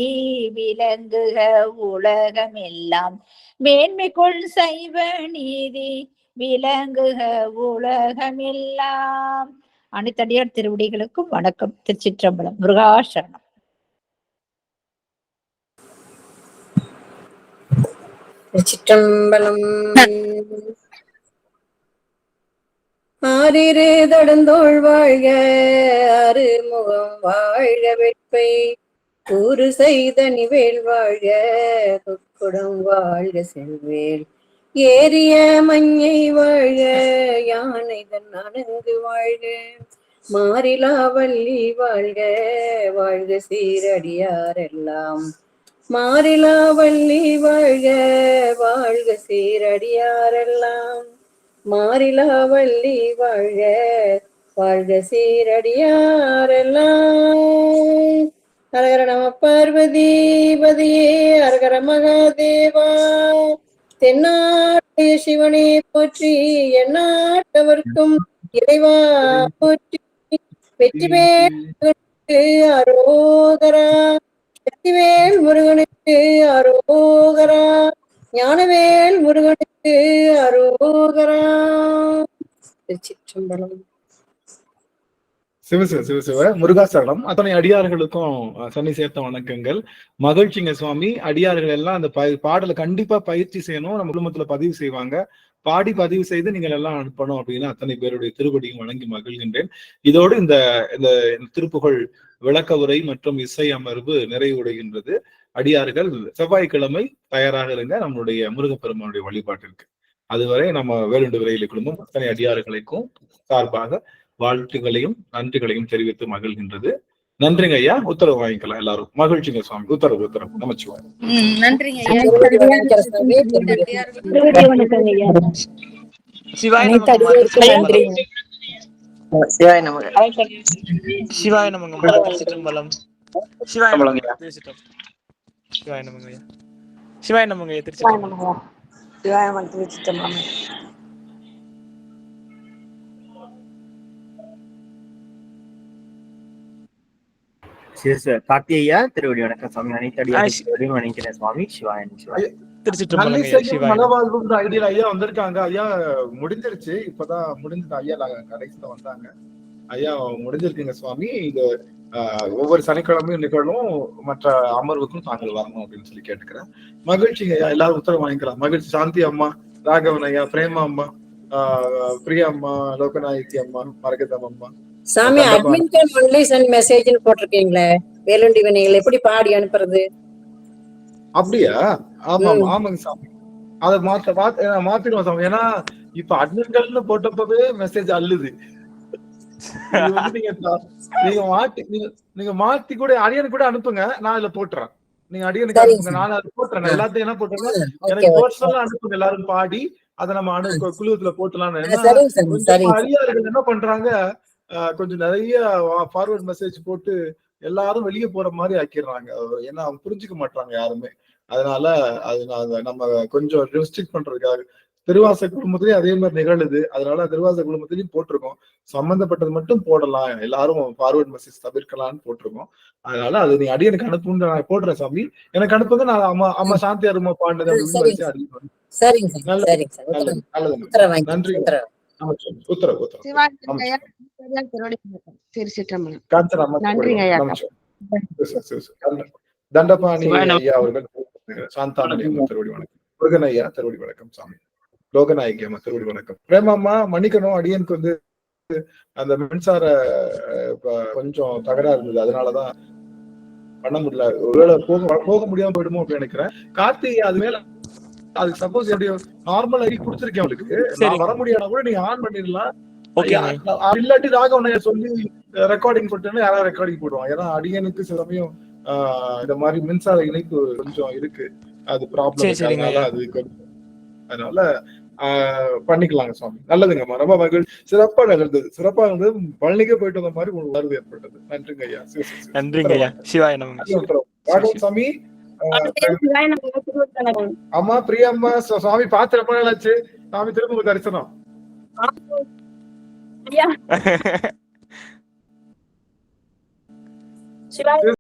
விளங்குக உலகமெல்லாம் மேன்மைக்குள் சைவ நீதி விளங்குக உலகமெல்லாம். அனைத்தடியார் திருவடிகளுக்கும் வணக்கம். திருச்சிற்றம்பலம். முருகாசரணம். சிற்றம்பலம். ஆரிரு தடந்தோள் வாழ்க, அருமுகம் வாழ்க, வெட்பை கூறு செய்த நிவேல் வாழ்க, குக்குடம் வாழ்க, செல்வேல் ஏரிய மஞ்சை வாழ்க, யானை தன் அணங்கு வாழ்க, மாறிலா வள்ளி வாழ்க, வாழ்க சீரடியாரெல்லாம் மாறிலா வள்ளி வாழ்க, வாழ்க சீரடியாரெல்லாம் மாறிலா வள்ளி வாழ்க, வாழ்க சீரடியாரெல்லாம். ஹரஹர நம பார்வதி பதியே, ஹரஹர மகாதேவா. தென்னாட்டு சிவனே போற்றி, எந்நாட்டவர்க்கும் இறைவா போற்றி. வெற்றிவேல் அரோகரா, வெற்றிவேல் முருகனுக்கு அரோகரா, ஞானவேல் முருகனுக்கு அரோகரா. திருச்சிற்றம்பலம். சிவசிவ முருகாசரணம். அத்தனை அடியார்களுக்கும் சனி சேர்த்த வணக்கங்கள். மகிழ்ச்சிங்க சுவாமி. அடியார்கள் எல்லாம் அந்த பாடலை கண்டிப்பா பயிற்சி செய்யணும். நம்ம குடும்பத்துல பதிவு செய்வாங்க. பாடி பதிவு செய்து நீங்கள் எல்லாம் அனுப்பணும் அப்படின்னு அத்தனை பேருடைய திருவடியும் வணங்கி மகிழ்கின்றேன். இதோடு இந்த திருப்புகழ் விளக்க உரை மற்றும் இசை அமர்வு நிறைவுடைகின்றது. அடியார்கள் செவ்வாய்க்கிழமை தயாராக இருங்க நம்மளுடைய முருகப்பெருமானுடைய வழிபாட்டிற்கு. அதுவரை நம்ம வேலுண்டு விரையில குடும்பம் அத்தனை அடியார்களுக்கும் சார்பாக வாழ்த்துகளையும் நன்றிகளையும் தெரிவித்து மகிழ்கின்றது. நன்றிங்க ஐயா. உத்தரவு வாங்கிக்கலாம் எல்லாரும். மகிழ்ச்சிங்க சுவாமி. உத்தரவு நமச்சிவாய். நன்றிங்க ஐயா. சிவாய நமக. சிவாய நமக. திருச்சிற்றம்பலம். சிவாய நமக. சிவாய நமக. சிவாய நமக. திருச்சிற்றம்பலம். சிவாய நமக. திருச்சிற்றம்பலம். கார்த்திகையா திருவடி வணக்கம் சுவாமி. அனைத்து அடியாரையும் வணங்கிக்கிறேன் சுவாமி. சிவாய சிவாய. மனவாழ்வுன்ற ஐடியா ஐயா வந்திருக்காங்க. ஐயா முடிஞ்சிருச்சு. இப்பதான் முடிஞ்சது. ஐயா கடைசியில வந்தாங்க. ஐயா முடிஞ்சிருக்குங்க சுவாமி. இது ஒவ்வொரு சனிக்கிழமையும் நிகழும். மற்ற அமர்வுக்கும் தாங்கள் வரணும் அப்படின்னு சொல்லி கேட்டுக்கிறேன். மகிழ்ச்சிங்க ஐயா. எல்லாரும் உத்தரவு வாங்கிக்கலாம். மகிழ்ச்சி. சாந்தி அம்மா, ராகவன் ஐயா, பிரேமா அம்மா, பிரியா அம்மா, லோகநாயகி அம்மா, மரகதம் அம்மா. சாமி அட்மின் கேன் ஒன்லி சென்ட் மெசேஜ்னு போட்டிருக்கீங்களே, வேலுண்டி வினைகள் எப்படி பாடி அனுப்புறது? அப்படியா? ஆமா ஆமாங்க சாமி. அதை மாத்திடுவோம் சாமி. ஏன்னா இப்ப அட்மின்கள்னு போட்டப்பவே மெசேஜ் அள்ளுது. நீங்க மாத்தி கூட அடியனுக்கு கூட அனுப்புங்க. நான் இதுல போட்டுறேன். நீங்க அடியனுக்கு அனுப்புங்க. நான் அதை போட்டுறேன். எல்லாத்தையும் என்ன போட்டுறேன், எனக்கு பர்சனலா அனுப்புங்க. எல்லாரும் பாடி அதை நம்ம குழுவத்துல போட்டலாம்னு. அடியார்கள் என்ன பண்றாங்க, கொஞ்சம் நிறைய ஃபார்வர்ட் மெசேஜ் போட்டு எல்லாரும் வெளியே போற மாதிரி ஆக்கிடுறாங்க. ஏன்னா அவங்க புரிஞ்சுக்க மாட்டாங்க யாருமே. அதனால நம்ம கொஞ்சம் ரெஸ்ட்ரிக்ட் பண்றதுக்காக திருவாச குடும்பத்திலயும் அதே மாதிரி நிகழுது. அதனால திருவாச குடும்பத்திலயும் போட்டிருக்கோம். சம்பந்தப்பட்டது மட்டும் போடலாம், எல்லாரும் ஃபார்வர்ட் மெசேஜ் தவிர்க்கலாம்னு போட்டிருக்கோம். அதனால அது நீ அடியனுக்கு அனுப்புன்னு நான் போடுறேன் சாமி. எனக்கு அனுப்புங்க. நான் அம்மா சாந்தி அருமா பாண்டது அப்படின்னு. நன்றி. தண்டபாணி ஐயா அவர்கள் சாந்தாமணி அம்மா திருவடி வணக்கம். முருகன் ஐயா திருவடி வணக்கம் சாமி. லோகநாயகி அம்மா திருவடி வணக்கம். பிரேமாம்மா மன்னிக்கணும், அடியனுக்கு வந்து அந்த மின்சார கொஞ்சம் தகரா இருந்தது. அதனாலதான் பண்ண முடியல. ஒருவேளை போக முடியாம போயிடுமோ அப்படின்னு நினைக்கிறேன். கார்த்திகை அது மேல அதுக்கு சப்போஸ் என்னுடைய நார்மல் ஐடி கொடுத்துருக்கேன் அவளுக்கு. நான் வர முடியாத கூட நீங்க ஆன் பண்ணிடலாம். இல்லாட்டி ராகவன் சொல்லி ரெக்கார்டிங் போட்டேன்னு யாராவது ரெக்கார்டிங் போடுவான். ஏன்னா அடியனுக்கு சில சமயம் இந்த மாதிரி மின்சார இணைப்பு கொஞ்சம் இருக்கு. அது ப்ராப்ளம். அதனால பண்ணிக்கலாங்க சுவாமி. நல்லதுங்கம்மா. ரொம்ப மகிழ்ச்சி. சிறப்பா நடந்தது. சிறப்பா இருந்தது. பழனிக்கே போயிட்டு வந்த மாதிரி ஒரு உணர்வு ஏற்பட்டது. நன்றிங்க ஐயா. நன்றிங்க ஐயா. சிவாய நமக. சாமி. அம்மா பிரியா அம்மா சுவாமி பார்த்து ரொம்ப நாள் ஆச்சு. சாமி திரும்ப தரிசனம்.